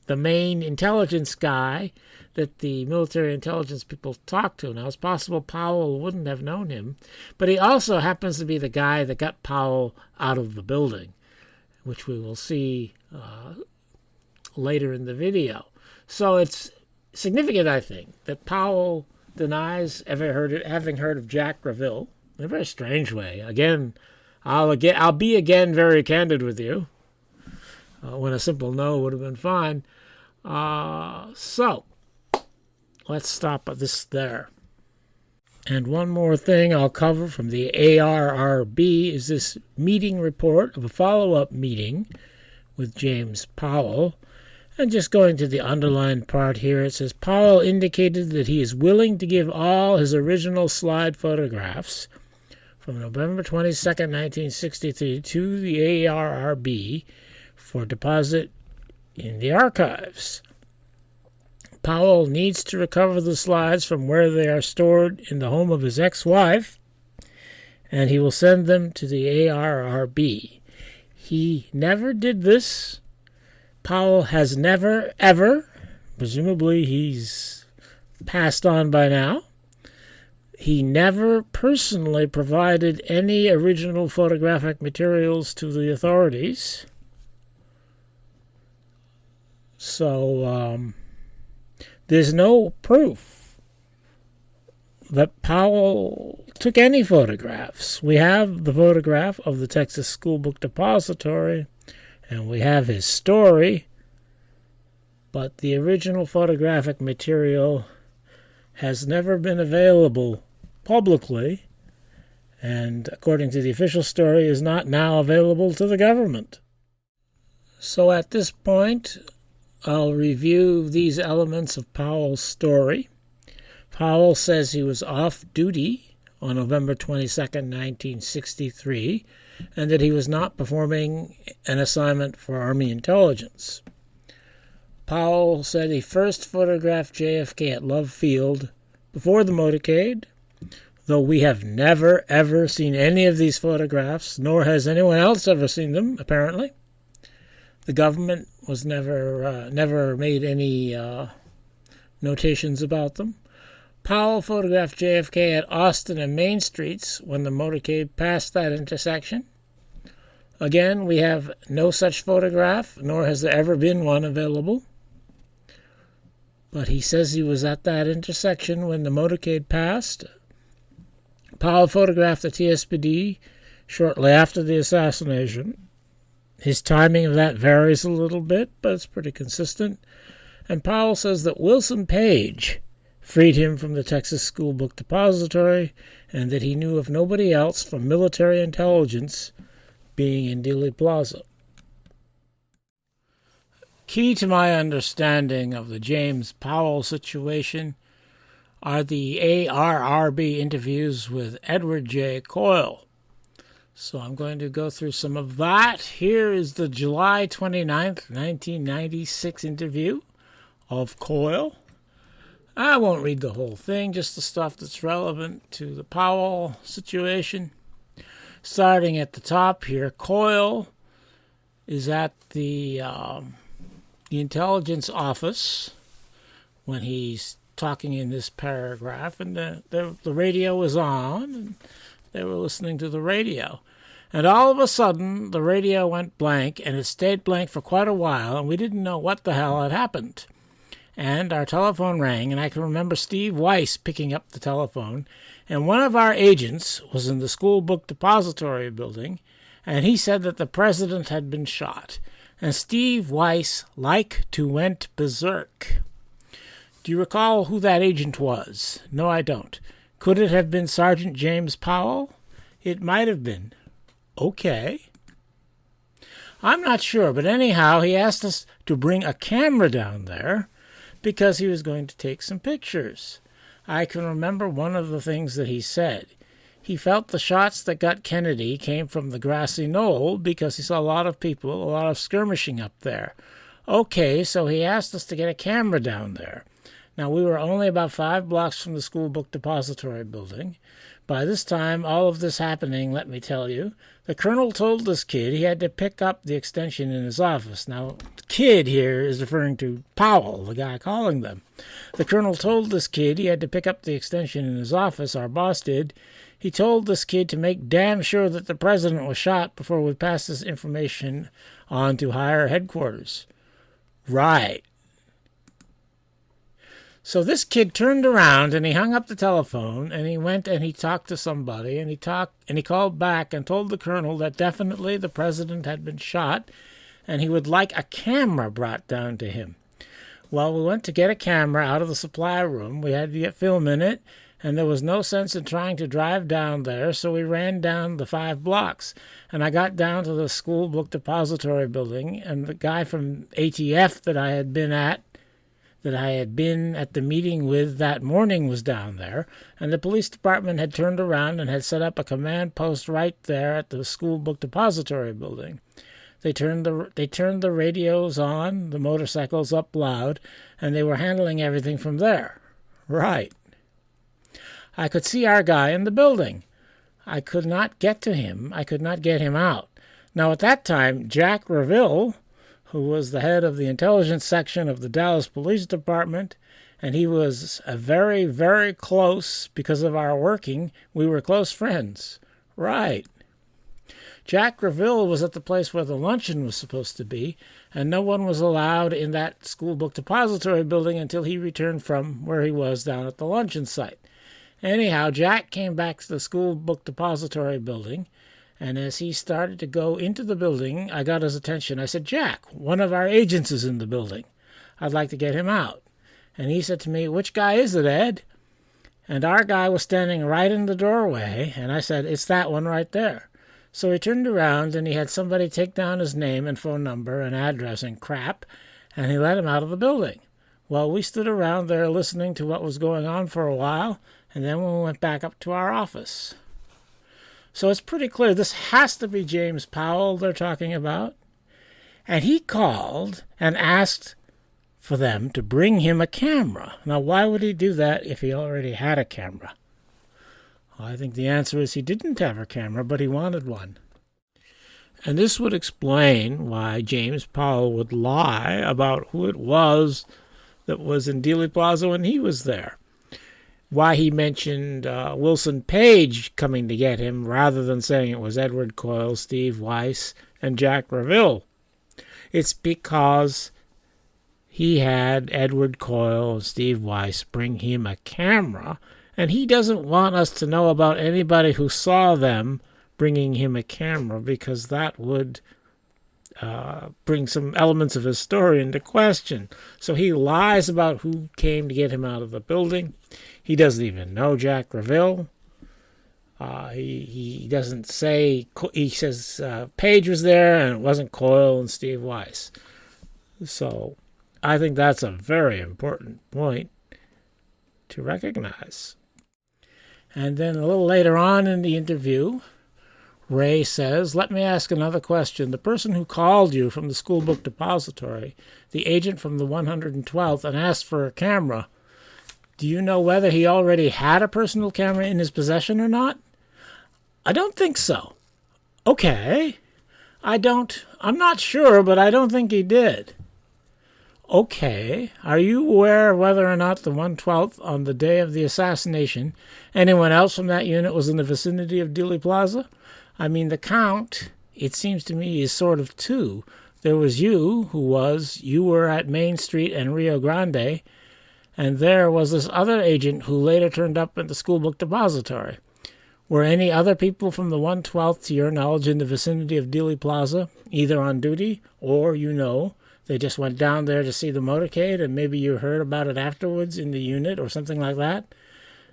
the main intelligence guy that the military intelligence people talked to. Now, it's possible Powell wouldn't have known him, but he also happens to be the guy that got Powell out of the building, which we will see later in the video. So it's significant, I think, that Powell denies having heard of Jack Reville in a very strange way. Again, I'll be again very candid with you, when a simple no would have been fine. So let's stop at this there. And one more thing I'll cover from the ARRB is this meeting report of a follow-up meeting with James Powell. And just going to the underlined part here, it says, Powell indicated that he is willing to give all his original slide photographs from November 22nd, 1963 to the ARRB for deposit in the archives. Powell needs to recover the slides from where they are stored in the home of his ex-wife, and he will send them to the ARRB. He never did this. Powell has never, ever, presumably he's passed on by now, he never personally provided any original photographic materials to the authorities. So there's no proof that Powell took any photographs. We have the photograph of the Texas School Book Depository, and we have his story, but the original photographic material has never been available publicly, and according to the official story, is not now available to the government. So at this point, I'll review these elements of Powell's story. Powell says he was off duty on November 22nd, 1963, and that he was not performing an assignment for Army intelligence. Powell said he first photographed JFK at Love Field before the motorcade, though we have never, ever seen any of these photographs, nor has anyone else ever seen them, apparently. The government was never made any notations about them. Powell photographed JFK at Austin and Main Streets when the motorcade passed that intersection. Again, we have no such photograph, nor has there ever been one available. But he says he was at that intersection when the motorcade passed. Powell photographed the TSPD shortly after the assassination. His timing of that varies a little bit, but it's pretty consistent. And Powell says that Wilson Page freed him from the Texas School Book Depository, and that he knew of nobody else from military intelligence being in Dealey Plaza. Key to my understanding of the James Powell situation are the ARRB interviews with Edward J. Coyle. So I'm going to go through some of that. Here is the July 29th, 1996 interview of Coyle. I won't read the whole thing, just the stuff that's relevant to the Powell situation. Starting at the top here, Coyle is at the intelligence office when he's talking in this paragraph, and the radio was on, and they were listening to the radio. And all of a sudden, the radio went blank, and it stayed blank for quite a while, and we didn't know what the hell had happened. And our telephone rang, and I can remember Steve Weiss picking up the telephone, and one of our agents was in the school book depository building, and he said that the president had been shot. And Steve Weiss went berserk. Do you recall who that agent was? No, I don't. Could it have been Sergeant James Powell? It might have been. Okay. I'm not sure, but anyhow, he asked us to bring a camera down there because he was going to take some pictures. I can remember one of the things that he said. He felt the shots that got Kennedy came from the grassy knoll because he saw a lot of people, a lot of skirmishing up there. Okay, so he asked us to get a camera down there. Now, we were only about 5 blocks from the school book depository building. By this time, all of this happening, let me tell you, the colonel told this kid he had to pick up the extension in his office. Now, the kid here is referring to Powell, the guy calling them. The colonel told this kid he had to pick up the extension in his office, our boss did. He told this kid to make damn sure that the president was shot before we pass this information on to higher headquarters. Right. So this kid turned around and he hung up the telephone and he went and he talked to somebody and he called back and told the colonel that definitely the president had been shot and he would like a camera brought down to him. Well, we went to get a camera out of the supply room. We had to get film in it, and there was no sense in trying to drive down there, so we ran down the 5 blocks. And I got down to the school book depository building, and the guy from ATF that I had been at the meeting with that morning was down there, and the police department had turned around and had set up a command post right there at the school book depository building. They turned the radios on, the motorcycles up loud, and they were handling everything from there. Right. I could see our guy in the building. I could not get to him. I could not get him out. Now, at that time, Jack Reville, who was the head of the intelligence section of the Dallas Police Department, and he was a very, very close, because of our working, we were close friends. Right. Jack Reville was at the place where the luncheon was supposed to be, and no one was allowed in that school book depository building until he returned from where he was down at the luncheon site. Anyhow, Jack came back to the school book depository building, and as he started to go into the building, I got his attention. I said, "Jack, one of our agents is in the building. I'd like to get him out." And he said to me, "Which guy is it, Ed?" And our guy was standing right in the doorway, and I said, "It's that one right there." So he turned around, and he had somebody take down his name and phone number and address and crap, and he let him out of the building. Well, we stood around there listening to what was going on for a while, and then we went back up to our office. So it's pretty clear this has to be James Powell they're talking about. And he called and asked for them to bring him a camera. Now, why would he do that if he already had a camera? Well, I think the answer is he didn't have a camera, but he wanted one. And this would explain why James Powell would lie about who it was that was in Dealey Plaza when he was there. Why he mentioned Wilson Page coming to get him rather than saying it was Edward Coyle, Steve Weiss, and Jack Reville. It's because he had Edward Coyle and Steve Weiss bring him a camera, and he doesn't want us to know about anybody who saw them bringing him a camera because that would bring some elements of his story into question. So he lies about who came to get him out of the building. He doesn't even know Jack Reville. He doesn't say, he says Page was there and it wasn't Coyle and Steve Weiss. So I think that's a very important point. to recognize. And then a little later on in the interview, Ray says, "Let me ask another question. The person who called you from the school book depository, the agent from the 112th, and asked for a camera, do you know whether he already had a personal camera in his possession or not?" "I don't think so." "Okay. I'm not sure, but I don't think he did." "Okay. Are you aware of whether or not the 112th, on the day of the assassination, anyone else from that unit was in the vicinity of Dealey Plaza? I mean, the count, it seems to me, is sort of two. There was you were at Main Street and Rio Grande, and there was this other agent who later turned up at the school book depository. Were any other people from the 112th, to your knowledge, in the vicinity of Dealey Plaza, either on duty or, they just went down there to see the motorcade and maybe you heard about it afterwards in the unit or something like that?"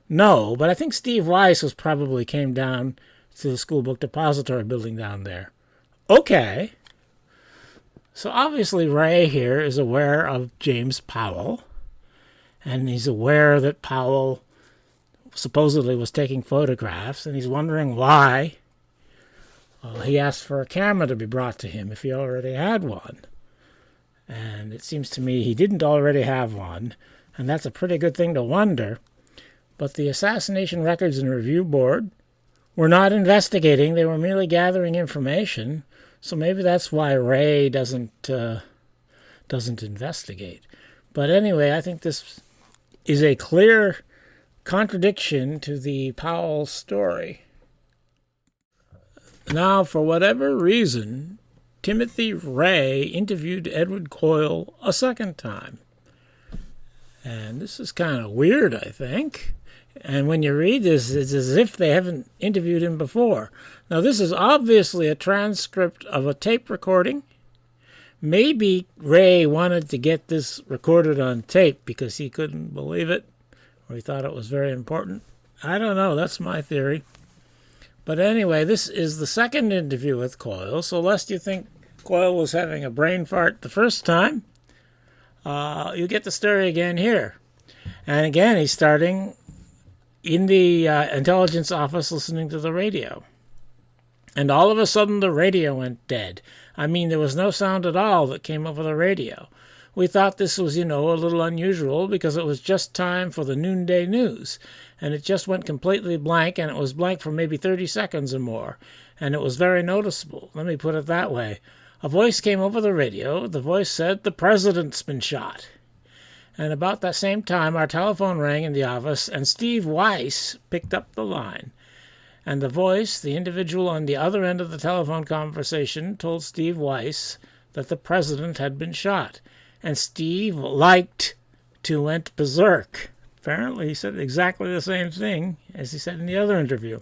"No, but I think Steve Weiss probably came down to the school book depository building down there." "Okay." So obviously Ray here is aware of James Powell, and he's aware that Powell supposedly was taking photographs, and he's wondering why he asked for a camera to be brought to him if he already had one. And it seems to me he didn't already have one, and that's a pretty good thing to wonder. But the Assassination Records and Review Board were not investigating. They were merely gathering information. So maybe that's why Ray doesn't investigate. But anyway, I think this is a clear contradiction to the Powell story. Now, for whatever reason, Timothy Ray interviewed Edward Coyle a second time. And this is kind of weird, I think. And when you read this, it's as if they haven't interviewed him before. Now, this is obviously a transcript of a tape recording. Maybe Ray wanted to get this recorded on tape because he couldn't believe it, or he thought it was very important. I don't know. That's my theory. But anyway, this is the second interview with Coyle. So lest you think Coyle was having a brain fart the first time, you get the story again here. And again, he's starting in the intelligence office listening to the radio. And all of a sudden, the radio went dead. I mean, there was no sound at all that came over the radio. We thought this was, a little unusual because it was just time for the noonday news. And it just went completely blank, and it was blank for maybe 30 seconds or more. And it was very noticeable. Let me put it that way. A voice came over the radio. The voice said, "The president's been shot." And about that same time, our telephone rang in the office, and Steve Weiss picked up the line. And the voice, the individual on the other end of the telephone conversation, told Steve Weiss that the president had been shot. And Steve went berserk. Apparently, he said exactly the same thing as he said in the other interview.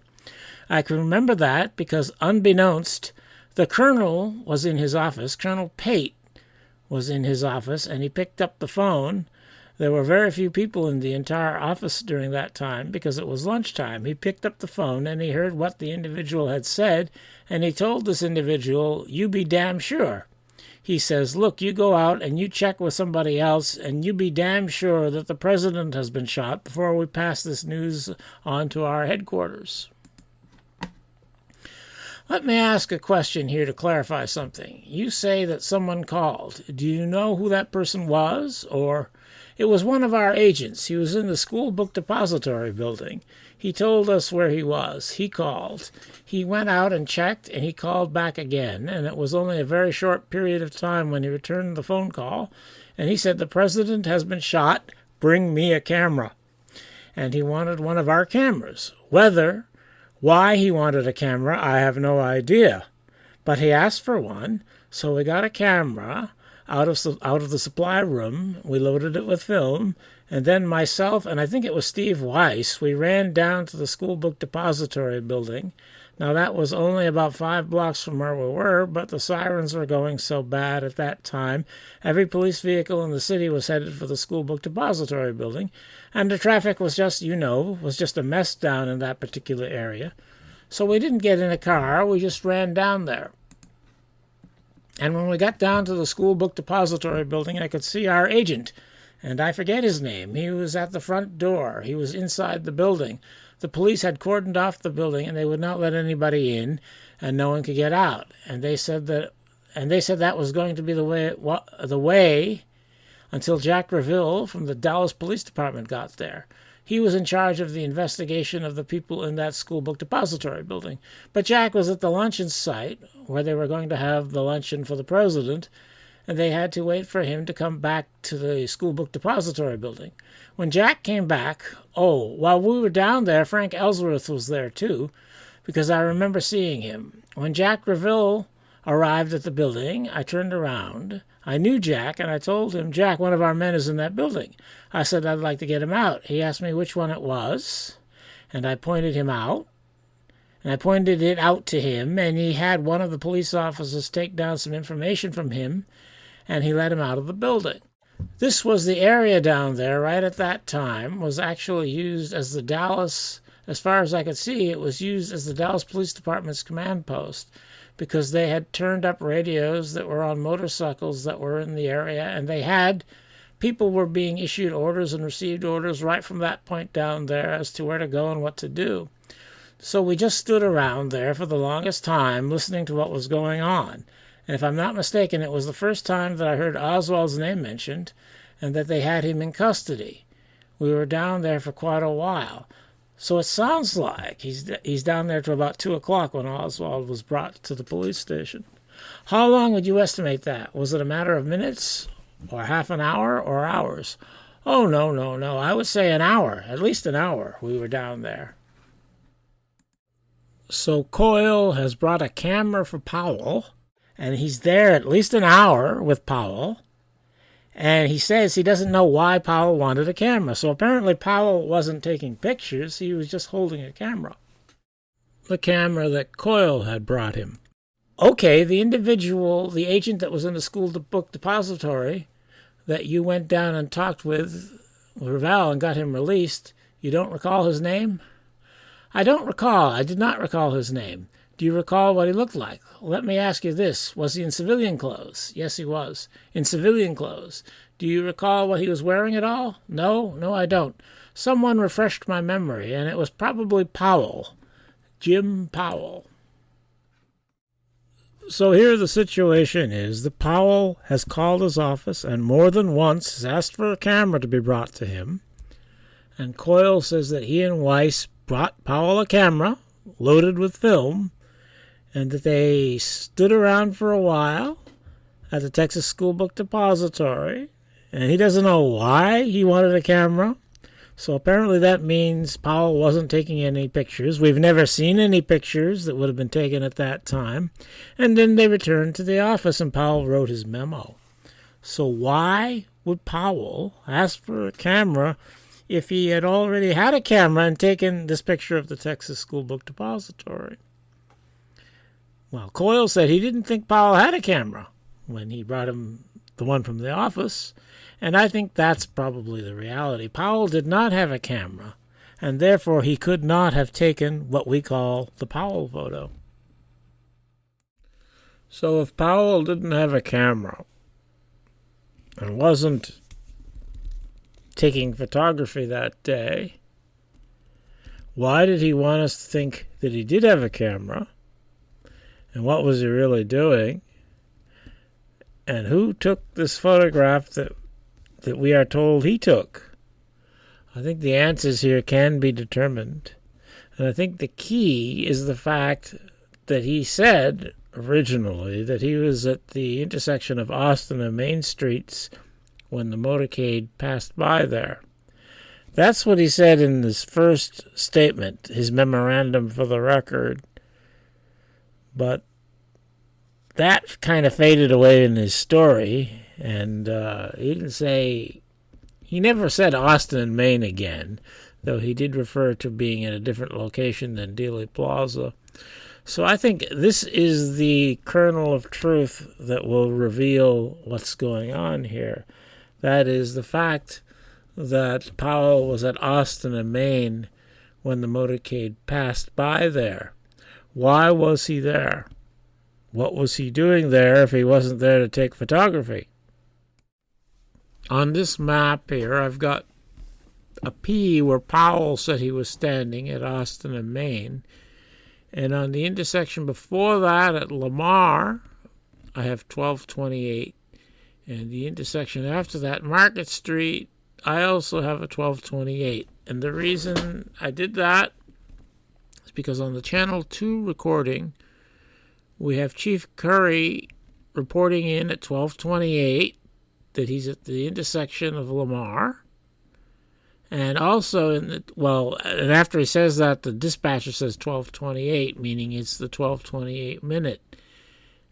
I can remember that because, unbeknownst, the colonel was in his office. Colonel Pate was in his office, and he picked up the phone. There were very few people in the entire office during that time because it was lunchtime. He picked up the phone, and he heard what the individual had said, and he told this individual, "You be damn sure." He says, "Look, you go out and you check with somebody else, and you be damn sure that the president has been shot before we pass this news on to our headquarters." Let me ask a question here to clarify something. You say that someone called. Do you know who that person was? Or, "It was one of our agents. He was in the school book depository building. He told us where he was. He called. He went out and checked, and he called back again, and it was only a very short period of time when he returned the phone call, and he said, 'The president has been shot. Bring me a camera.' And he wanted one of our cameras. Why he wanted a camera, I have no idea. But he asked for one, so we got a camera out of the supply room. We loaded it with film, and then myself and I think it was Steve Weiss, we ran down to the school book depository building. Now, that was only about 5 blocks from where we were, but the sirens were going so bad at that time. Every police vehicle in the city was headed for the school book depository building, and the traffic was just a mess down in that particular area. So we didn't get in a car, we just ran down there. And when we got down to the school book depository building, I could see our agent, and I forget his name. He was at the front door. He was inside the building. The police had cordoned off the building, and they would not let anybody in, and no one could get out. And they said that was going to be the way until Jack Reville from the Dallas Police Department got there. He was in charge of the investigation of the people in that school book depository building. But Jack was at the luncheon site where they were going to have the luncheon for the president, and they had to wait for him to come back to the school book depository building. When Jack came back, while we were down there, Frank Ellsworth was there too, because I remember seeing him. When Jack Reville arrived at the building, I turned around. I knew Jack, and I told him, "Jack, one of our men is in that building." I said I'd like to get him out. He asked me which one it was, and I pointed him out. And I pointed it out to him, and he had one of the police officers take down some information from him, and he let him out of the building. This was the area down there right at that time, was actually used as the Dallas, as far as I could see, it was used as the Dallas Police Department's command post, because they had turned up radios that were on motorcycles that were in the area, and people were being issued orders and received orders right from that point down there as to where to go and what to do. So we just stood around there for the longest time listening to what was going on. And if I'm not mistaken, it was the first time that I heard Oswald's name mentioned and that they had him in custody. We were down there for quite a while. So it sounds like he's down there till about 2 o'clock when Oswald was brought to the police station. How long would you estimate that? Was it a matter of minutes or half an hour or hours? Oh, no. I would say an hour, at least an hour we were down there. So Coyle has brought a camera for Powell, and he's there at least an hour with Powell. And he says he doesn't know why Powell wanted a camera. So apparently Powell wasn't taking pictures. He was just holding a camera. The camera that Coyle had brought him. Okay, the agent that was in the school book depository that you went down and talked with Revelle and got him released, you don't recall his name? I don't recall. I did not recall his name. Do you recall what he looked like? Let me ask you this. Was he in civilian clothes? Yes, he was. In civilian clothes. Do you recall what he was wearing at all? No, I don't. Someone refreshed my memory, and it was probably Powell. Jim Powell. So here the situation is that Powell has called his office and more than once has asked for a camera to be brought to him. And Coyle says that he and Weiss brought Powell a camera loaded with film, and that they stood around for a while at the Texas School Book Depository, and he doesn't know why he wanted a camera. So apparently that means Powell wasn't taking any pictures. We've never seen any pictures that would have been taken at that time. And then they returned to the office, and Powell wrote his memo. So why would Powell ask for a camera if he had already had a camera and taken this picture of the Texas School Book Depository? Well, Coyle said he didn't think Powell had a camera when he brought him the one from the office, and I think that's probably the reality. Powell did not have a camera, and therefore he could not have taken what we call the Powell photo. So if Powell didn't have a camera and wasn't taking photography that day, why did he want us to think that he did have a camera? And what was he really doing? And who took this photograph that we are told he took? I think the answers here can be determined. And I think the key is the fact that he said originally that he was at the intersection of Austin and Main Streets when the motorcade passed by there. That's what he said in his first statement, his memorandum for the record. But that kind of faded away in his story, and he never said Austin and Main again, though he did refer to being in a different location than Dealey Plaza. So I think this is the kernel of truth that will reveal what's going on here. That is the fact that Powell was at Austin and Main when the motorcade passed by there. Why was he there? What was he doing there if he wasn't there to take photography? on this map here, I've got a P where Powell said he was standing at Austin and Main. And on the intersection before that at Lamar, I have 1228. And the intersection after that, Market Street, I also have a 1228. And the reason I did that is because on the Channel 2 recording, we have Chief Curry reporting in at 1228 that he's at the intersection of Lamar. And also, and after he says that, the dispatcher says 1228, meaning it's the 1228 minute.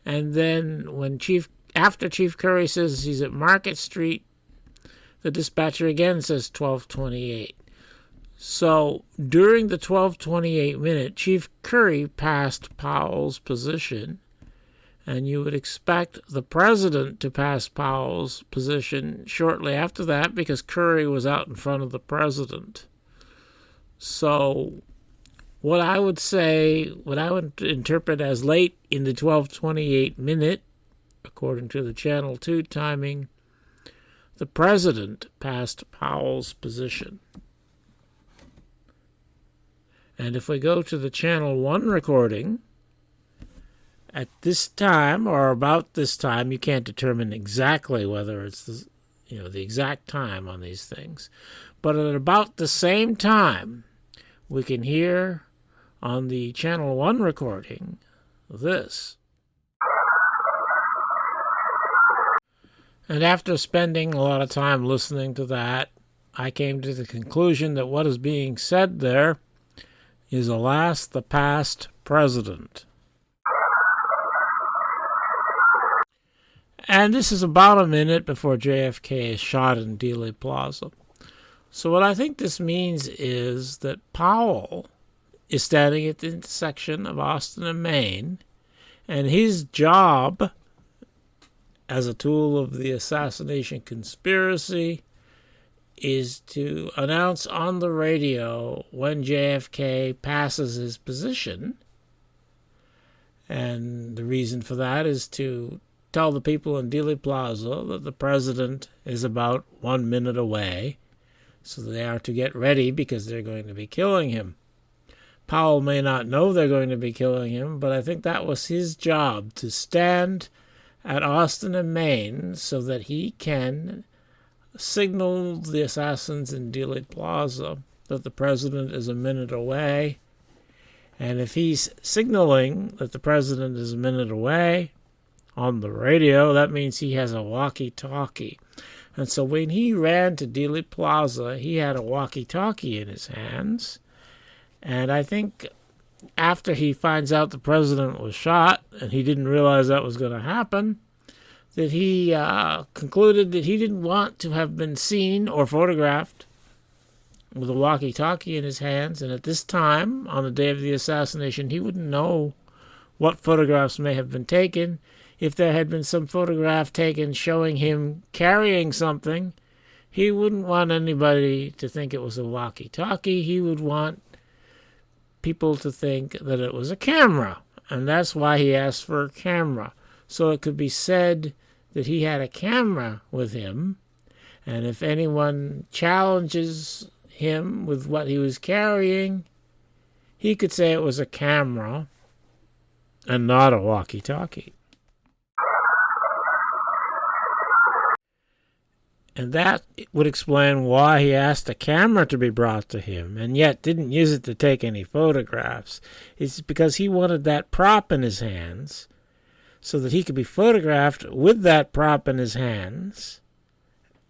And then after Chief Curry says he's at Market Street, the dispatcher again says 1228. So during the 1228 minute, Chief Curry passed Powell's position, and you would expect the president to pass Powell's position shortly after that because Curry was out in front of the president. So what I would interpret as late in the 1228 minute, according to the Channel 2 timing, the president passed Powell's position. And if we go to the Channel 1 recording, at this time or about this time, you can't determine exactly whether it's the exact time on these things, but at about the same time, we can hear on the Channel 1 recording this. And after spending a lot of time listening to that, I came to the conclusion that what is being said there is, alas, the past president. And this is about a minute before JFK is shot in Dealey Plaza. So what I think this means is that Powell is standing at the intersection of Austin and Main, and his job as a tool of the assassination conspiracy is to announce on the radio when JFK passes his position. And the reason for that is to tell the people in Dealey Plaza that the president is about 1 minute away, so they are to get ready because they're going to be killing him. Powell may not know they're going to be killing him, but I think that was his job, to stand at Austin and Main so that he can signal the assassins in Dealey Plaza that the president is a minute away. And if he's signaling that the president is a minute away on the radio, that means he has a walkie-talkie. And so when he ran to Dealey Plaza, he had a walkie-talkie in his hands. And I think after he finds out the president was shot, and he didn't realize that was going to happen, that he concluded that he didn't want to have been seen or photographed with a walkie-talkie in his hands. And at this time, on the day of the assassination, he wouldn't know what photographs may have been taken. If there had been some photograph taken showing him carrying something, he wouldn't want anybody to think it was a walkie-talkie. He would want people to think that it was a camera, and that's why he asked for a camera. So it could be said that he had a camera with him, and if anyone challenges him with what he was carrying, he could say it was a camera and not a walkie-talkie. And that would explain why he asked a camera to be brought to him and yet didn't use it to take any photographs. It's because he wanted that prop in his hands so that he could be photographed with that prop in his hands.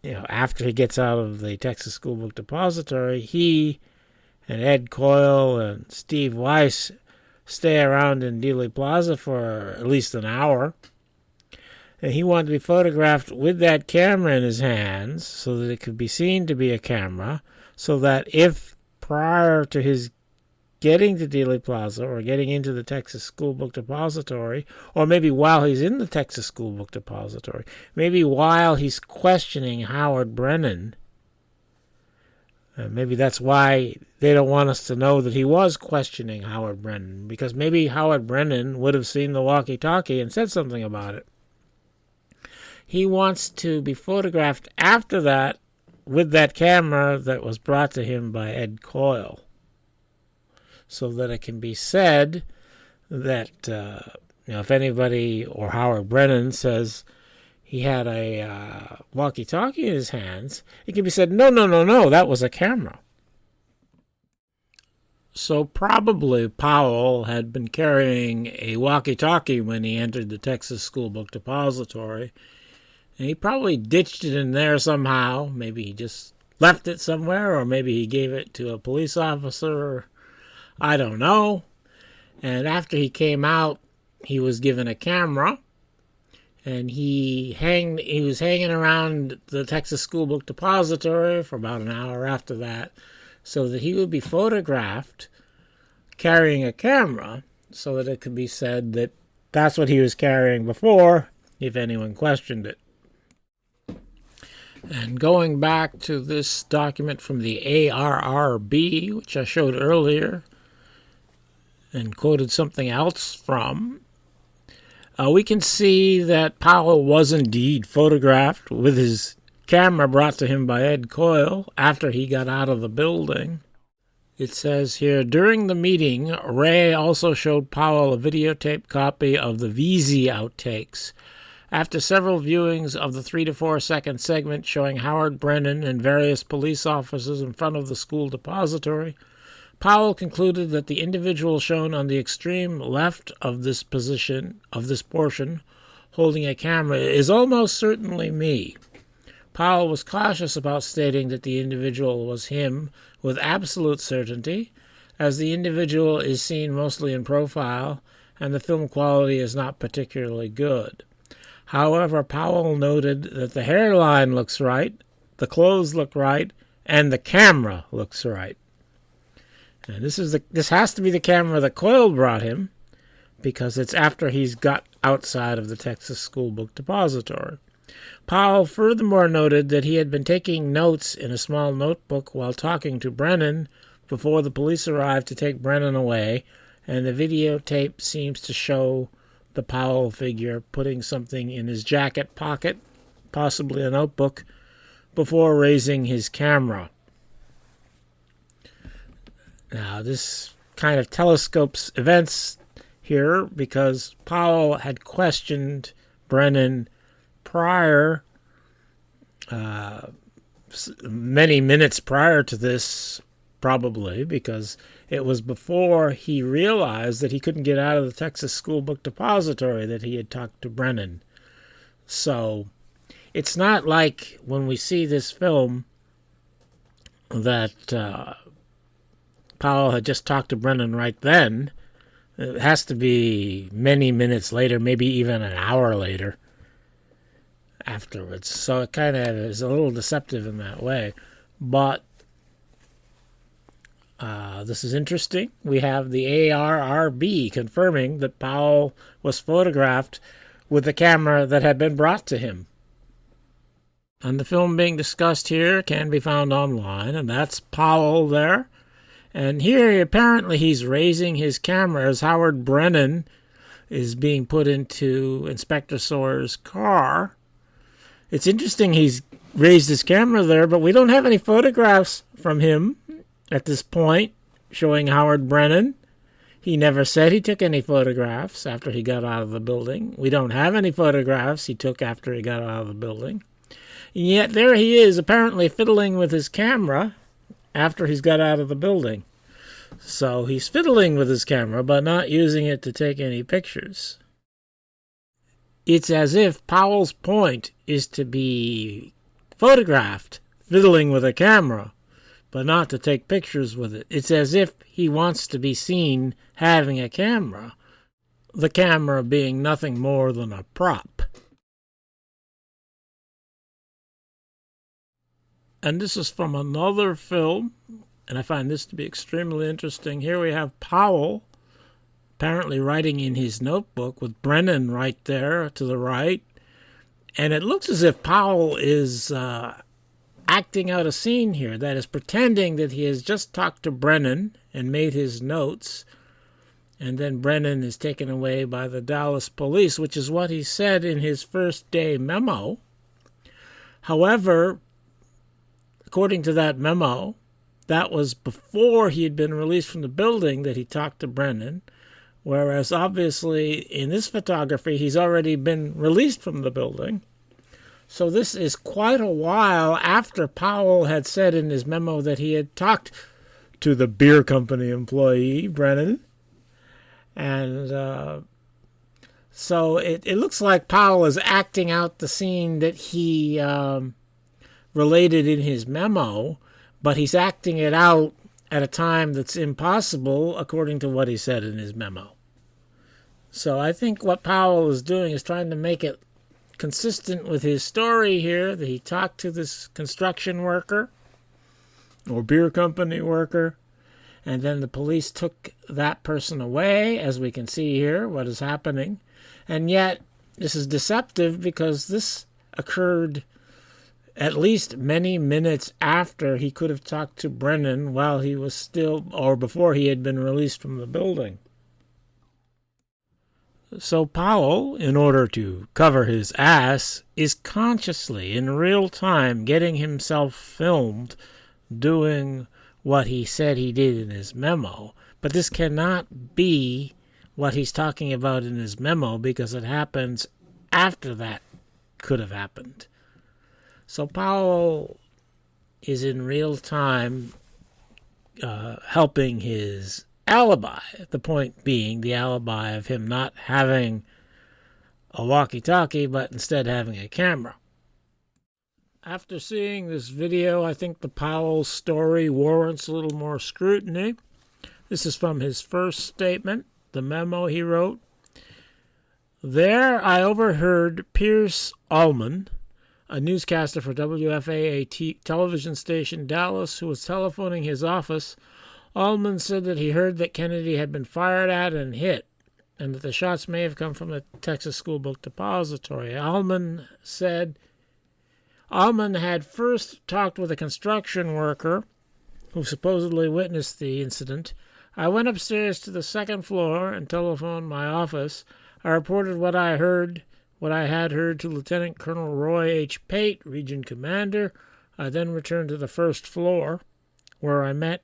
After he gets out of the Texas School Book Depository, he and Ed Coyle and Steve Weiss stay around in Dealey Plaza for at least an hour. And he wanted to be photographed with that camera in his hands so that it could be seen to be a camera, so that if prior to his getting to Dealey Plaza or getting into the Texas School Book Depository, or maybe while he's in the Texas School Book Depository, maybe while he's questioning Howard Brennan, maybe that's why they don't want us to know that he was questioning Howard Brennan, because maybe Howard Brennan would have seen the walkie-talkie and said something about it. he wants to be photographed after that with that camera that was brought to him by Ed Coyle, so that it can be said that, if anybody or Howard Brennan says he had a walkie-talkie in his hands, it can be said, no, that was a camera. So probably Powell had been carrying a walkie-talkie when he entered the Texas School Book Depository, and he probably ditched it in there somehow. Maybe he just left it somewhere, or maybe he gave it to a police officer. I don't know. And after he came out, he was given a camera, and he was hanging around the Texas School Book Depository for about an hour after that, so that he would be photographed carrying a camera, so that it could be said that that's what he was carrying before, if anyone questioned it. And going back to this document from the ARRB, which I showed earlier and quoted something else from, we can see that Powell was indeed photographed with his camera brought to him by Ed Coyle after he got out of the building. It says here, during the meeting, Ray also showed Powell a videotape copy of the VZ outtakes. After several viewings of the 3 to 4 second segment showing Howard Brennan and various police officers in front of the school depository, Powell concluded that the individual shown on the extreme left of this portion, holding a camera, is almost certainly me. Powell was cautious about stating that the individual was him with absolute certainty, as the individual is seen mostly in profile and the film quality is not particularly good. However, Powell noted that the hairline looks right, the clothes look right, and the camera looks right. And this has to be the camera that Coyle brought him, because it's after he's got outside of the Texas School Book Depository. Powell furthermore noted that he had been taking notes in a small notebook while talking to Brennan before the police arrived to take Brennan away, and the videotape seems to show the Powell figure putting something in his jacket pocket, possibly a notebook, before raising his camera. Now, this kind of telescopes events here because Powell had questioned Brennan prior, many minutes prior to this, probably, because it was before he realized that he couldn't get out of the Texas School Book Depository that he had talked to Brennan. So it's not like when we see this film that Powell had just talked to Brennan right then. It has to be many minutes later, maybe even an hour later afterwards. So it kind of is a little deceptive in that way. But this is interesting. We have the ARRB confirming that Powell was photographed with the camera that had been brought to him. And the film being discussed here can be found online, and that's Powell there. And here, apparently, he's raising his camera as Howard Brennan is being put into Inspector Sawyer's car. It's interesting he's raised his camera there, but we don't have any photographs from him at this point showing Howard Brennan. He never said he took any photographs after he got out of the building. We don't have any photographs he took after he got out of the building. And yet there he is, apparently fiddling with his camera after he's got out of the building. So he's fiddling with his camera, but not using it to take any pictures. It's as if Powell's point is to be photographed fiddling with a camera, but not to take pictures with it. It's as if he wants to be seen having a camera, the camera being nothing more than a prop. And this is from another film, and I find this to be extremely interesting. Here we have Powell apparently writing in his notebook with Brennan right there to the right. And it looks as if Powell is acting out a scene here, that is, pretending that he has just talked to Brennan and made his notes, and then Brennan is taken away by the Dallas police, which is what he said in his first day memo. However, according to that memo, that was before he had been released from the building that he talked to Brennan, whereas obviously in this photography he's already been released from the building. So this is quite a while after Powell had said in his memo that he had talked to the beer company employee, Brennan. And so it looks like Powell is acting out the scene that he related in his memo, but he's acting it out at a time that's impossible according to what he said in his memo. So I think what Powell is doing is trying to make it consistent with his story here, that he talked to this construction worker or beer company worker, and then the police took that person away, as we can see here, what is happening. And yet, this is deceptive because this occurred at least many minutes after he could have talked to Brennan while he was still, or before he had been released from the building. So Powell, in order to cover his ass, is consciously, in real time, getting himself filmed doing what he said he did in his memo. But this cannot be what he's talking about in his memo because it happens after that could have happened. So Powell is in real time helping his alibi, the point being the alibi of him not having a walkie-talkie but instead having a camera. After seeing this video, I think the Powell story warrants a little more scrutiny. This is from his first statement, the memo he wrote. There I overheard Pierce Allman, a newscaster for WFAA television station Dallas, who was telephoning his office. Allman said that he heard that Kennedy had been fired at and hit, and that the shots may have come from the Texas School Book Depository. Allman said Allman had first talked with a construction worker who supposedly witnessed the incident. I went upstairs to the second floor and telephoned my office. I reported what I had heard to Lieutenant Colonel Roy H. Pate, Region Commander. I then returned to the first floor, where I met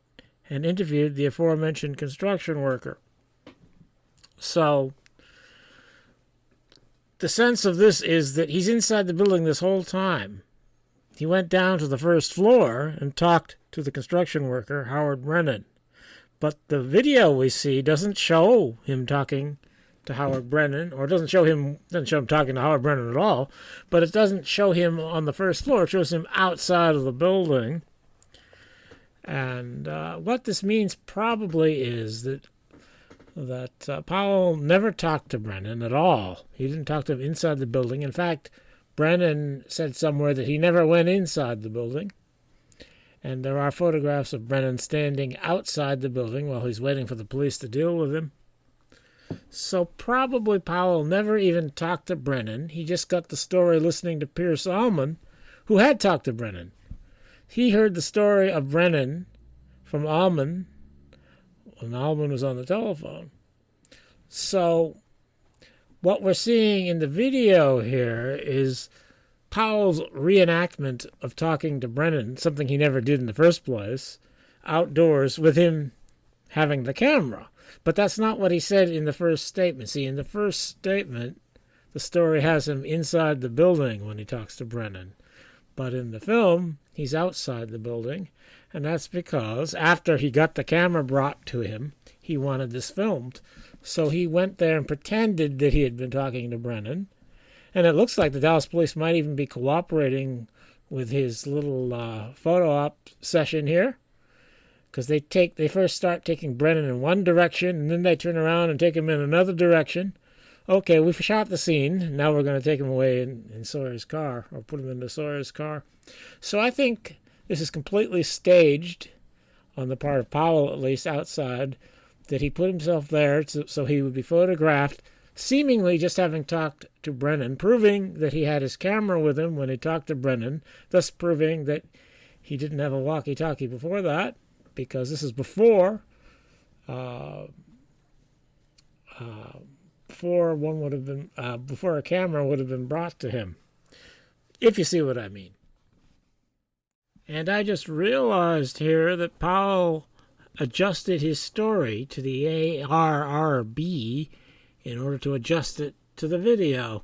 and interviewed the aforementioned construction worker. So the sense of this is that he's inside the building this whole time. He went down to the first floor and talked to the construction worker, Howard Brennan. But the video we see doesn't show him talking to Howard Brennan, or doesn't show him talking to Howard Brennan at all, but it doesn't show him on the first floor. It shows him outside of the building. And what this means probably is that Powell never talked to Brennan at all. He didn't talk to him inside the building. In fact, Brennan said somewhere that he never went inside the building. And there are photographs of Brennan standing outside the building while he's waiting for the police to deal with him. So probably Powell never even talked to Brennan. He just got the story listening to Pierce Allman, who had talked to Brennan. He heard the story of Brennan from Allman when Allman was on the telephone. So what we're seeing in the video here is Powell's reenactment of talking to Brennan, something he never did in the first place, outdoors with him having the camera. But that's not what he said in the first statement. See, in the first statement, the story has him inside the building when he talks to Brennan. But in the film, he's outside the building, and that's because after he got the camera brought to him, he wanted this filmed. So he went there and pretended that he had been talking to Brennan. And it looks like the Dallas police might even be cooperating with his little photo op session here, because they first start taking Brennan in one direction, and then they turn around and take him in another direction. Okay, we've shot the scene. Now we're going to take him away in Sawyer's car, or put him into Sawyer's car. So I think this is completely staged on the part of Powell, at least outside, that he put himself there so he would be photographed, seemingly just having talked to Brennan, proving that he had his camera with him when he talked to Brennan, thus proving that he didn't have a walkie-talkie before that, because this is before before a camera would have been brought to him, if you see what I mean. And I just realized here that Powell adjusted his story to the ARRB in order to adjust it to the video.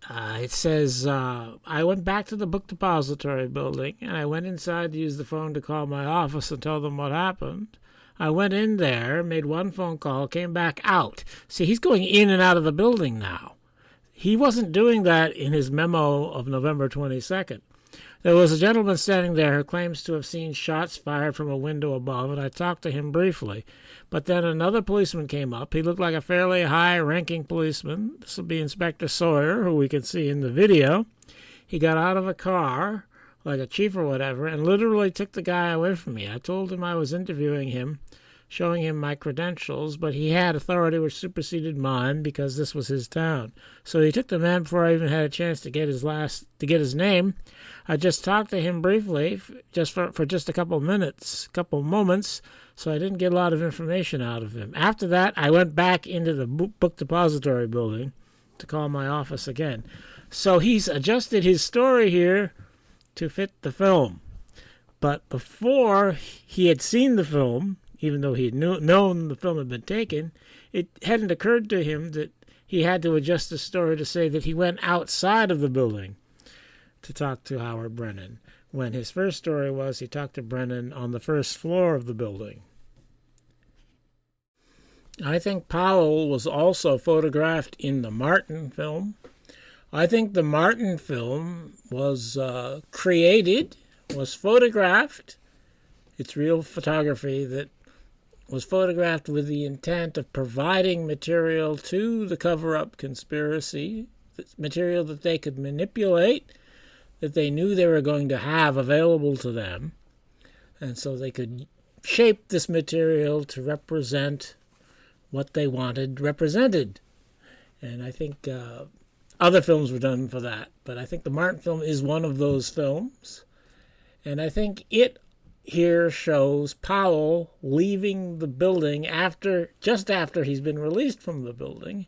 It says, I went back to the book depository building, and I went inside to use the phone to call my office and tell them what happened. I went in there, made one phone call, came back out. See, he's going in and out of the building now. He wasn't doing that in his memo of November 22nd. There was a gentleman standing there who claims to have seen shots fired from a window above, and I talked to him briefly. But then another policeman came up. He looked like a fairly high-ranking policeman. This will be Inspector Sawyer, who we can see in the video. He got out of a car, like a chief or whatever, and literally took the guy away from me. I told him I was interviewing him, showing him my credentials, but he had authority which superseded mine because this was his town. So he took the man before I even had a chance to get his name. I just talked to him briefly, just for just a couple moments, so I didn't get a lot of information out of him. After that, I went back into the book depository building to call my office again. So he's adjusted his story here to fit the film. But before he had seen the film, even though he had known the film had been taken, it hadn't occurred to him that he had to adjust the story to say that he went outside of the building to talk to Howard Brennan, when his first story was he talked to Brennan on the first floor of the building. I think Powell was also photographed in the Martin film. I think the Martin film was was photographed. It's real photography that was photographed with the intent of providing material to the cover-up conspiracy, material that they could manipulate, that they knew they were going to have available to them, and so they could shape this material to represent what they wanted represented. And I think other films were done for that, but I think the Martin film is one of those films, and I think it here shows Powell leaving the building just after he's been released from the building,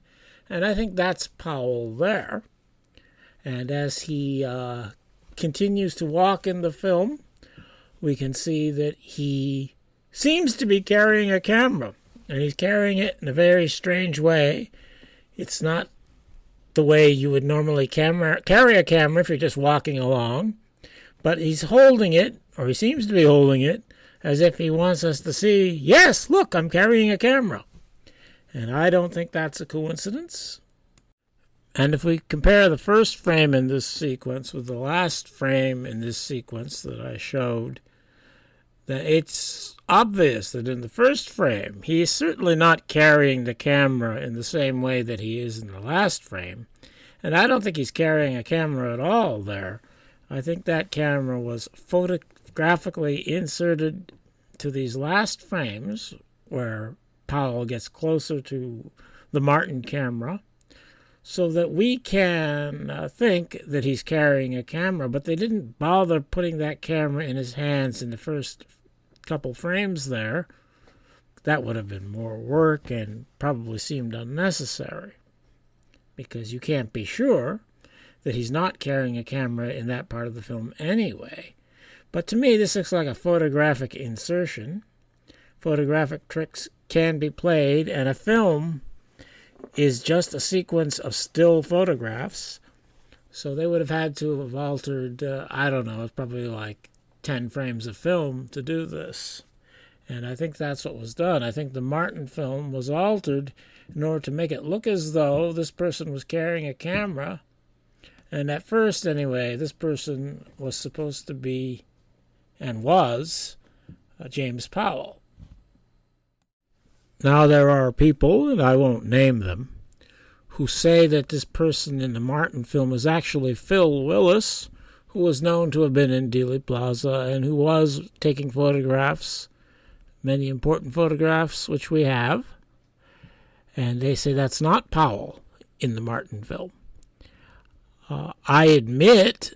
and I think that's Powell there. And as he continues to walk in the film, we can see that he seems to be carrying a camera, and he's carrying it in a very strange way. It's not the way you would normally carry a camera if you're just walking along, but he's holding it, or he seems to be holding it, as if he wants us to see, yes, look, I'm carrying a camera. And I don't think that's a coincidence. And if we compare the first frame in this sequence with the last frame in this sequence that I showed, then it's obvious that in the first frame, he is certainly not carrying the camera in the same way that he is in the last frame. And I don't think he's carrying a camera at all there. I think that camera was photographically inserted to these last frames where Powell gets closer to the Martin camera so that we can think that he's carrying a camera, but they didn't bother putting that camera in his hands in the first couple frames there. That would have been more work and probably seemed unnecessary, because you can't be sure that he's not carrying a camera in that part of the film anyway. But to me, this looks like a photographic insertion. Photographic tricks can be played, and a film is just a sequence of still photographs. So they would have had to have altered, I don't know, it's probably like 10 frames of film to do this. And I think that's what was done. I think the Martin film was altered in order to make it look as though this person was carrying a camera. And at first, anyway, this person was supposed to be, and was, James Powell. Now there are people, and I won't name them, who say that this person in the Martin film is actually Phil Willis, who was known to have been in Dealey Plaza and who was taking photographs, many important photographs, which we have. And they say that's not Powell in the Martin film. I admit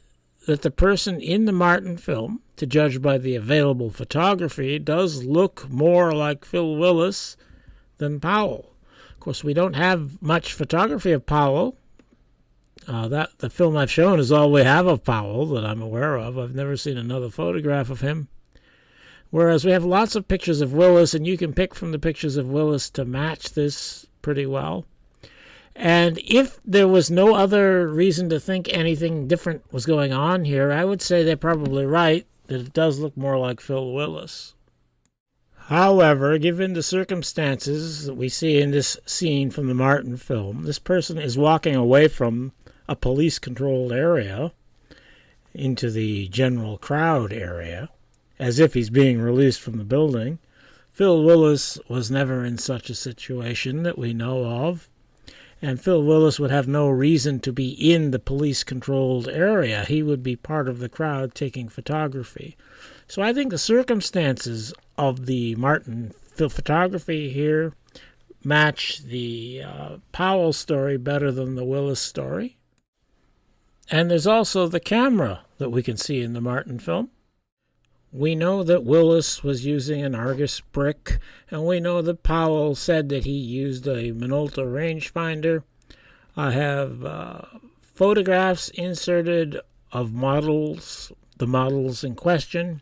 that the person in the Martin film, to judge by the available photography, does look more like Phil Willis than Powell. course, we don't have much photography of Powell. The film I've shown is all we have of Powell that I'm aware of. I've never seen another photograph of him. Whereas we have lots of pictures of Willis, and you can pick from the pictures of Willis to match this pretty well. And if there was no other reason to think anything different was going on here, I would say they're probably right that it does look more like Phil Willis. However, given the circumstances that we see in this scene from the Martin film, this person is walking away from a police-controlled area into the general crowd area, as if he's being released from the building. Phil Willis was never in such a situation that we know of, and Phil Willis would have no reason to be in the police-controlled area. He would be part of the crowd taking photography. So I think the circumstances of the Martin photography here match the Powell story better than the Willis story. And there's also the camera that we can see in the Martin film. We know that Willis was using an Argus brick, and we know that Powell said that he used a Minolta rangefinder. I have photographs inserted of models, the models in question,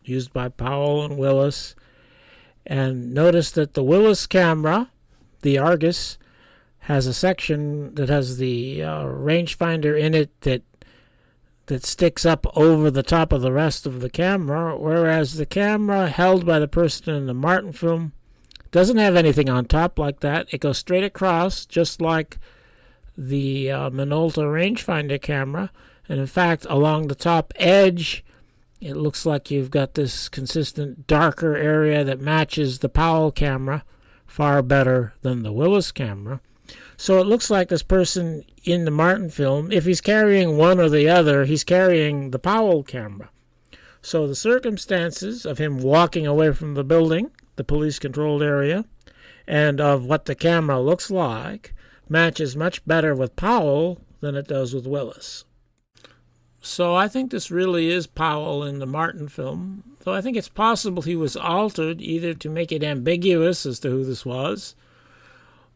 used by Powell and Willis. And notice that the Willis camera, the Argus, has a section that has the rangefinder in it that sticks up over the top of the rest of the camera, whereas the camera held by the person in the Martin film doesn't have anything on top like that. It goes straight across, just like the Minolta rangefinder camera. And in fact, along the top edge, it looks like you've got this consistent darker area that matches the Powell camera far better than the Willis camera. So it looks like this person in the Martin film, if he's carrying one or the other, he's carrying the Powell camera. So the circumstances of him walking away from the building, the police-controlled area, and of what the camera looks like matches much better with Powell than it does with Willis. So I think this really is Powell in the Martin film, though I think it's possible he was altered either to make it ambiguous as to who this was,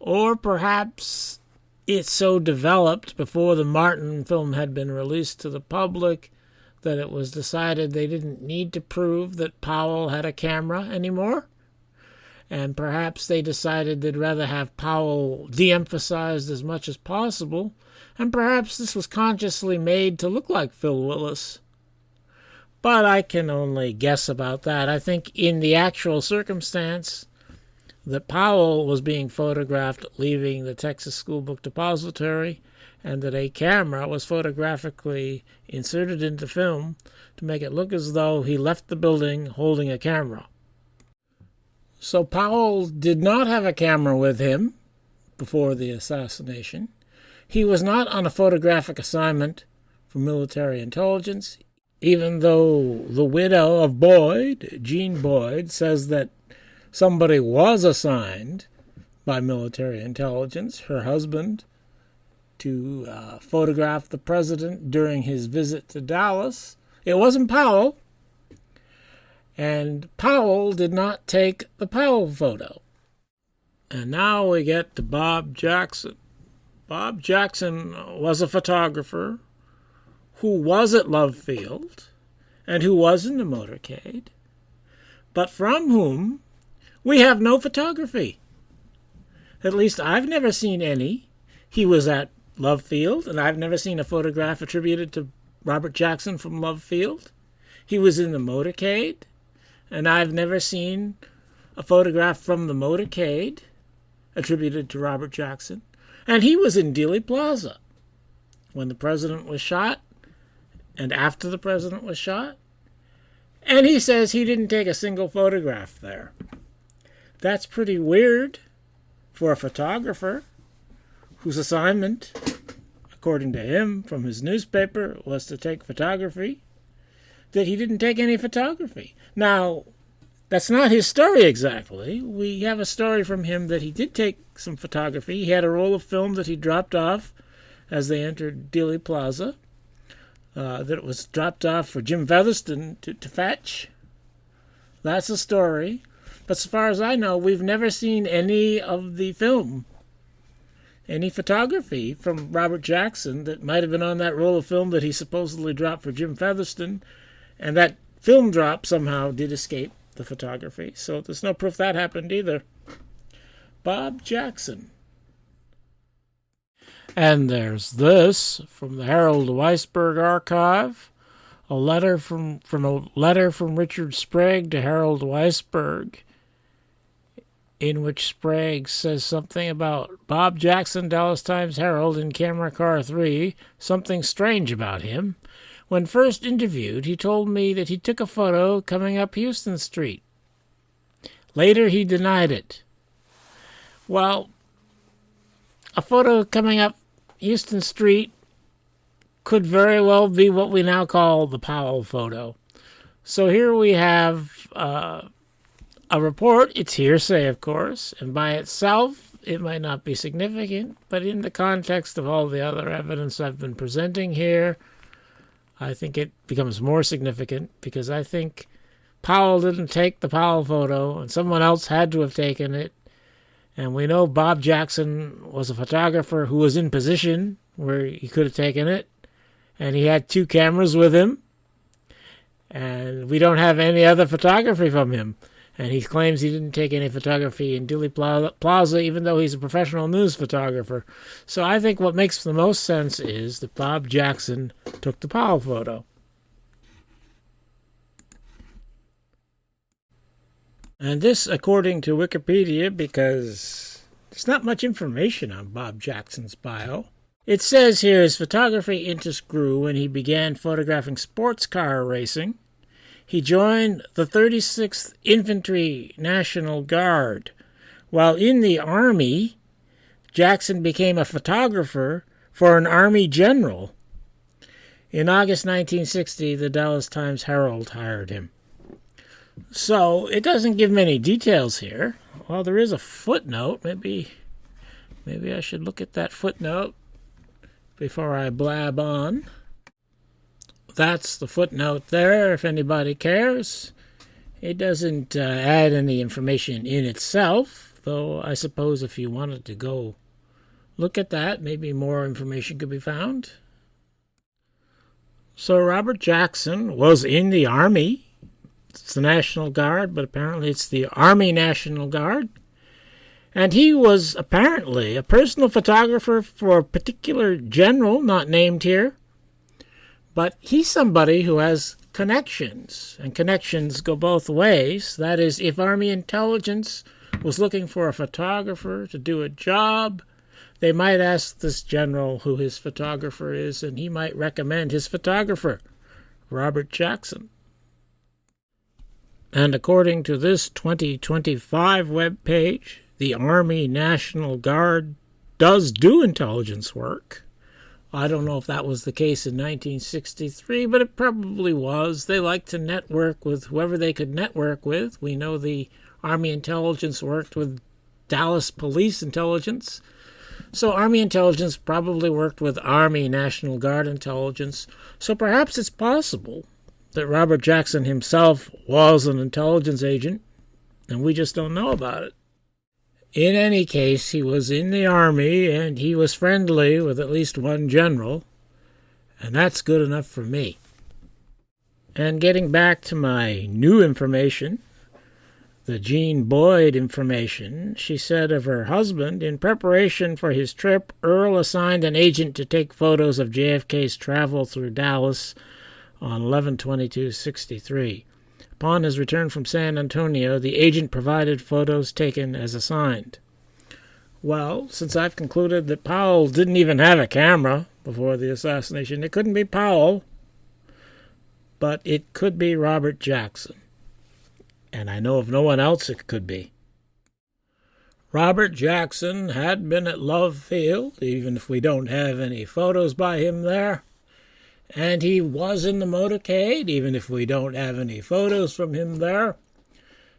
or perhaps it's so developed before the Martin film had been released to the public that it was decided they didn't need to prove that Powell had a camera anymore. And perhaps they decided they'd rather have Powell de-emphasized as much as possible. And perhaps this was consciously made to look like Phil Willis. But I can only guess about that. I think in the actual circumstance that Powell was being photographed leaving the Texas School Book Depository, and that a camera was photographically inserted into film to make it look as though he left the building holding a camera. So Powell did not have a camera with him before the assassination. He was not on a photographic assignment for military intelligence, even though the widow of Boyd, Jean Boyd, says that somebody was assigned by military intelligence, her husband, to photograph the president during his visit to Dallas. It wasn't Powell, and Powell did not take the Powell photo. And now we get to Bob Jackson. Bob Jackson was a photographer who was at Love Field and who was in the motorcade, but from whom we have no photography. At least I've never seen any. He was at Love Field, and I've never seen a photograph attributed to Robert Jackson from Love Field. He was in the motorcade, and I've never seen a photograph from the motorcade attributed to Robert Jackson. And he was in Dealey Plaza when the president was shot and after the president was shot. And he says he didn't take a single photograph there. That's pretty weird for a photographer whose assignment, according to him from his newspaper, was to take photography, that he didn't take any photography. Now, that's not his story exactly. We have a story from him that he did take some photography. He had a roll of film that he dropped off as they entered Dealey Plaza, that it was dropped off for Jim Featherston to fetch. That's a story. But as far as I know, we've never seen any of the film any photography from Robert Jackson that might have been on that roll of film that he supposedly dropped for Jim Featherston, and that film drop somehow did escape the photography. So there's no proof that happened either. Bob Jackson. And there's this from the Harold Weisberg archive, a letter from Richard Sprague to Harold Weisberg, in which Sprague says something about Bob Jackson, Dallas Times Herald, in camera car 3, something strange about him. When first interviewed, he told me that he took a photo coming up Houston Street. Later, he denied it. Well, a photo coming up Houston Street could very well be what we now call the Powell photo. So here we have a report. It's hearsay, of course, and by itself it might not be significant, but in the context of all the other evidence I've been presenting here, I think it becomes more significant, because I think Powell didn't take the Powell photo and someone else had to have taken it. And we know Bob Jackson was a photographer who was in position where he could have taken it. And he had 2 cameras with him. And we don't have any other photography from him. And he claims he didn't take any photography in Dealey Plaza, even though he's a professional news photographer. So I think what makes the most sense is that Bob Jackson took the Powell photo. And this, according to Wikipedia, because there's not much information on Bob Jackson's bio. It says here his photography interest grew when he began photographing sports car racing. He joined the 36th Infantry National Guard. While in the Army, Jackson became a photographer for an Army general. In August 1960, the Dallas Times Herald hired him. So it doesn't give many details here. Well, there is a footnote. Maybe I should look at that footnote before I blab on. That's the footnote there, if anybody cares. It doesn't add any information in itself, though I suppose if you wanted to go look at that, maybe more information could be found. So Robert Jackson was in the Army. It's the National Guard, but apparently it's the Army National Guard. And he was apparently a personal photographer for a particular general, not named here. But he's somebody who has connections, and connections go both ways. That is, if Army intelligence was looking for a photographer to do a job, they might ask this general who his photographer is, and he might recommend his photographer, Robert Jackson. And according to this 2025 webpage, the Army National Guard does do intelligence work. I don't know if that was the case in 1963, but it probably was. They like to network with whoever they could network with. We know the Army intelligence worked with Dallas Police Intelligence. So Army intelligence probably worked with Army National Guard intelligence. So perhaps it's possible that Robert Jackson himself was an intelligence agent, and we just don't know about it. In any case, he was in the Army, and he was friendly with at least one general, and that's good enough for me. And getting back to my new information, the Jean Boyd information, she said of her husband, in preparation for his trip, Earl assigned an agent to take photos of JFK's travel through Dallas on 11/22/63. Upon his return from San Antonio, the agent provided photos taken as assigned. Well, since I've concluded that Powell didn't even have a camera before the assassination, it couldn't be Powell, but it could be Robert Jackson. And I know of no one else it could be. Robert Jackson had been at Love Field, even if we don't have any photos by him there. And he was in the motorcade, even if we don't have any photos from him there.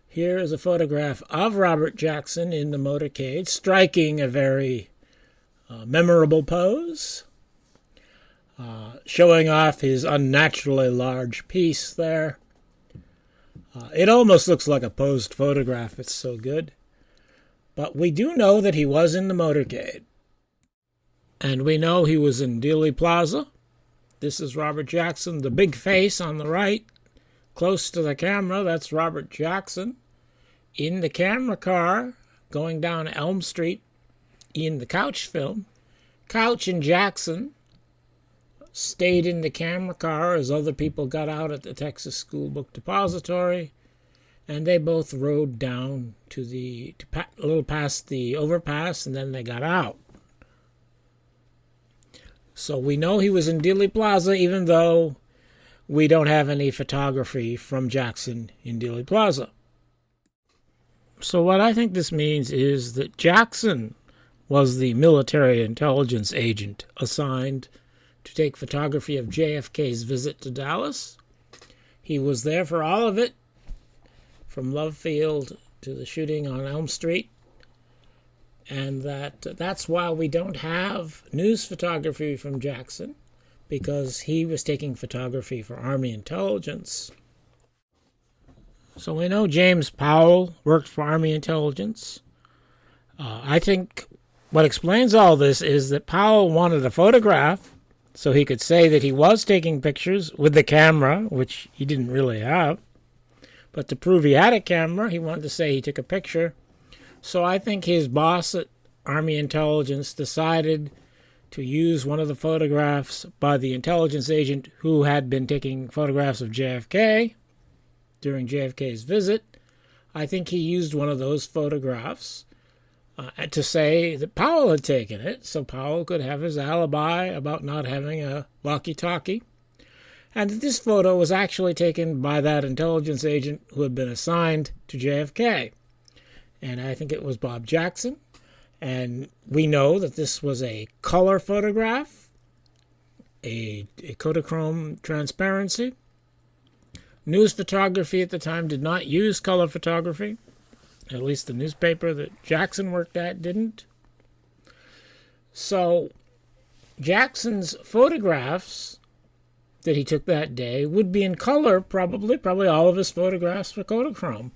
Here is a photograph of Robert Jackson in the motorcade, striking a very memorable pose, showing off his unnaturally large piece there. It almost looks like a posed photograph. It's so good. But we do know that he was in the motorcade. And we know he was in Dealey Plaza. This is Robert Jackson, the big face on the right, close to the camera. That's Robert Jackson in the camera car going down Elm Street in the Couch film. Couch and Jackson stayed in the camera car as other people got out at the Texas School Book Depository, and they both rode down to a little past the overpass, and then they got out. So we know he was in Dealey Plaza, even though we don't have any photography from Jackson in Dealey Plaza. So what I think this means is that Jackson was the military intelligence agent assigned to take photography of JFK's visit to Dallas. He was there for all of it, from Love Field to the shooting on Elm Street. And that's why we don't have news photography from Jackson, because he was taking photography for Army intelligence. So we know James Powell worked for Army intelligence. I think what explains all this is that Powell wanted a photograph so he could say that he was taking pictures with the camera, which he didn't really have. But to prove he had a camera, he wanted to say he took a picture. So I think his boss at Army Intelligence decided to use one of the photographs by the intelligence agent who had been taking photographs of JFK during JFK's visit. I think he used one of those photographs to say that Powell had taken it, so Powell could have his alibi about not having a walkie-talkie. And that this photo was actually taken by that intelligence agent who had been assigned to JFK. And I think it was Bob Jackson. And we know that this was a color photograph, a Kodachrome transparency. News photography at the time did not use color photography. At least the newspaper that Jackson worked at didn't. So Jackson's photographs that he took that day would be in color, probably all of his photographs were Kodachrome.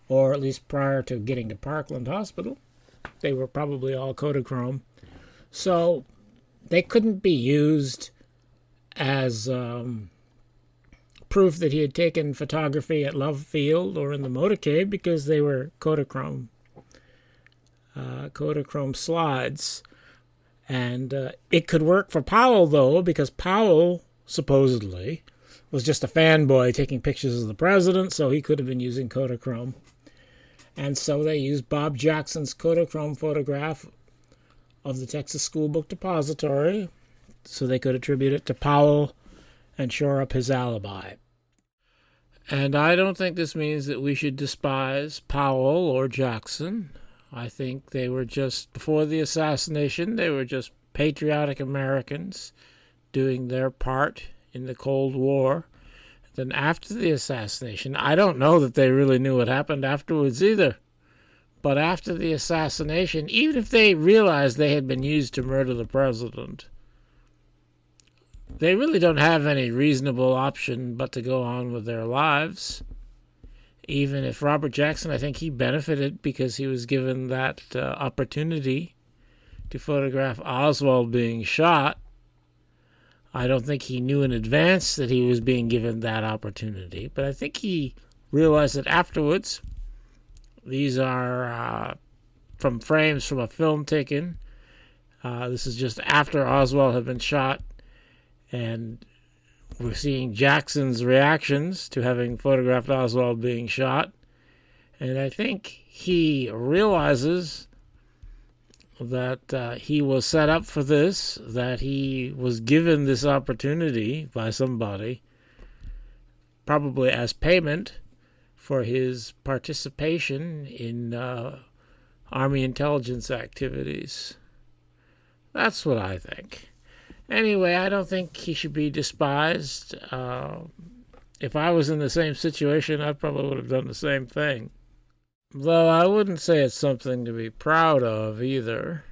Or at least prior to getting to Parkland Hospital, they were probably all Kodachrome. So they couldn't be used as proof that he had taken photography at Love Field or in the motorcade, because they were Kodachrome slides. And it could work for Powell, though, because Powell, supposedly, was just a fanboy taking pictures of the president, so he could have been using Kodachrome. And so they used Bob Jackson's Kodachrome photograph of the Texas School Book Depository, so they could attribute it to Powell and shore up his alibi. And I don't think this means that we should despise Powell or Jackson. I think they were just, before the assassination, they were just patriotic Americans doing their part in the Cold War. Then after the assassination, I don't know that they really knew what happened afterwards either. But after the assassination, even if they realized they had been used to murder the president, they really don't have any reasonable option but to go on with their lives. Even if Robert Jackson, I think he benefited because he was given that opportunity to photograph Oswald being shot. I don't think he knew in advance that he was being given that opportunity, but I think he realized that afterwards. These are from frames from a film taken. This is just after Oswald had been shot, and we're seeing Jackson's reactions to having photographed Oswald being shot. And I think he realizes that he was set up for this, that he was given this opportunity by somebody, probably as payment for his participation in Army intelligence activities. That's what I think. Anyway, I don't think he should be despised. If I was in the same situation, I probably would have done the same thing. Though I wouldn't say it's something to be proud of either.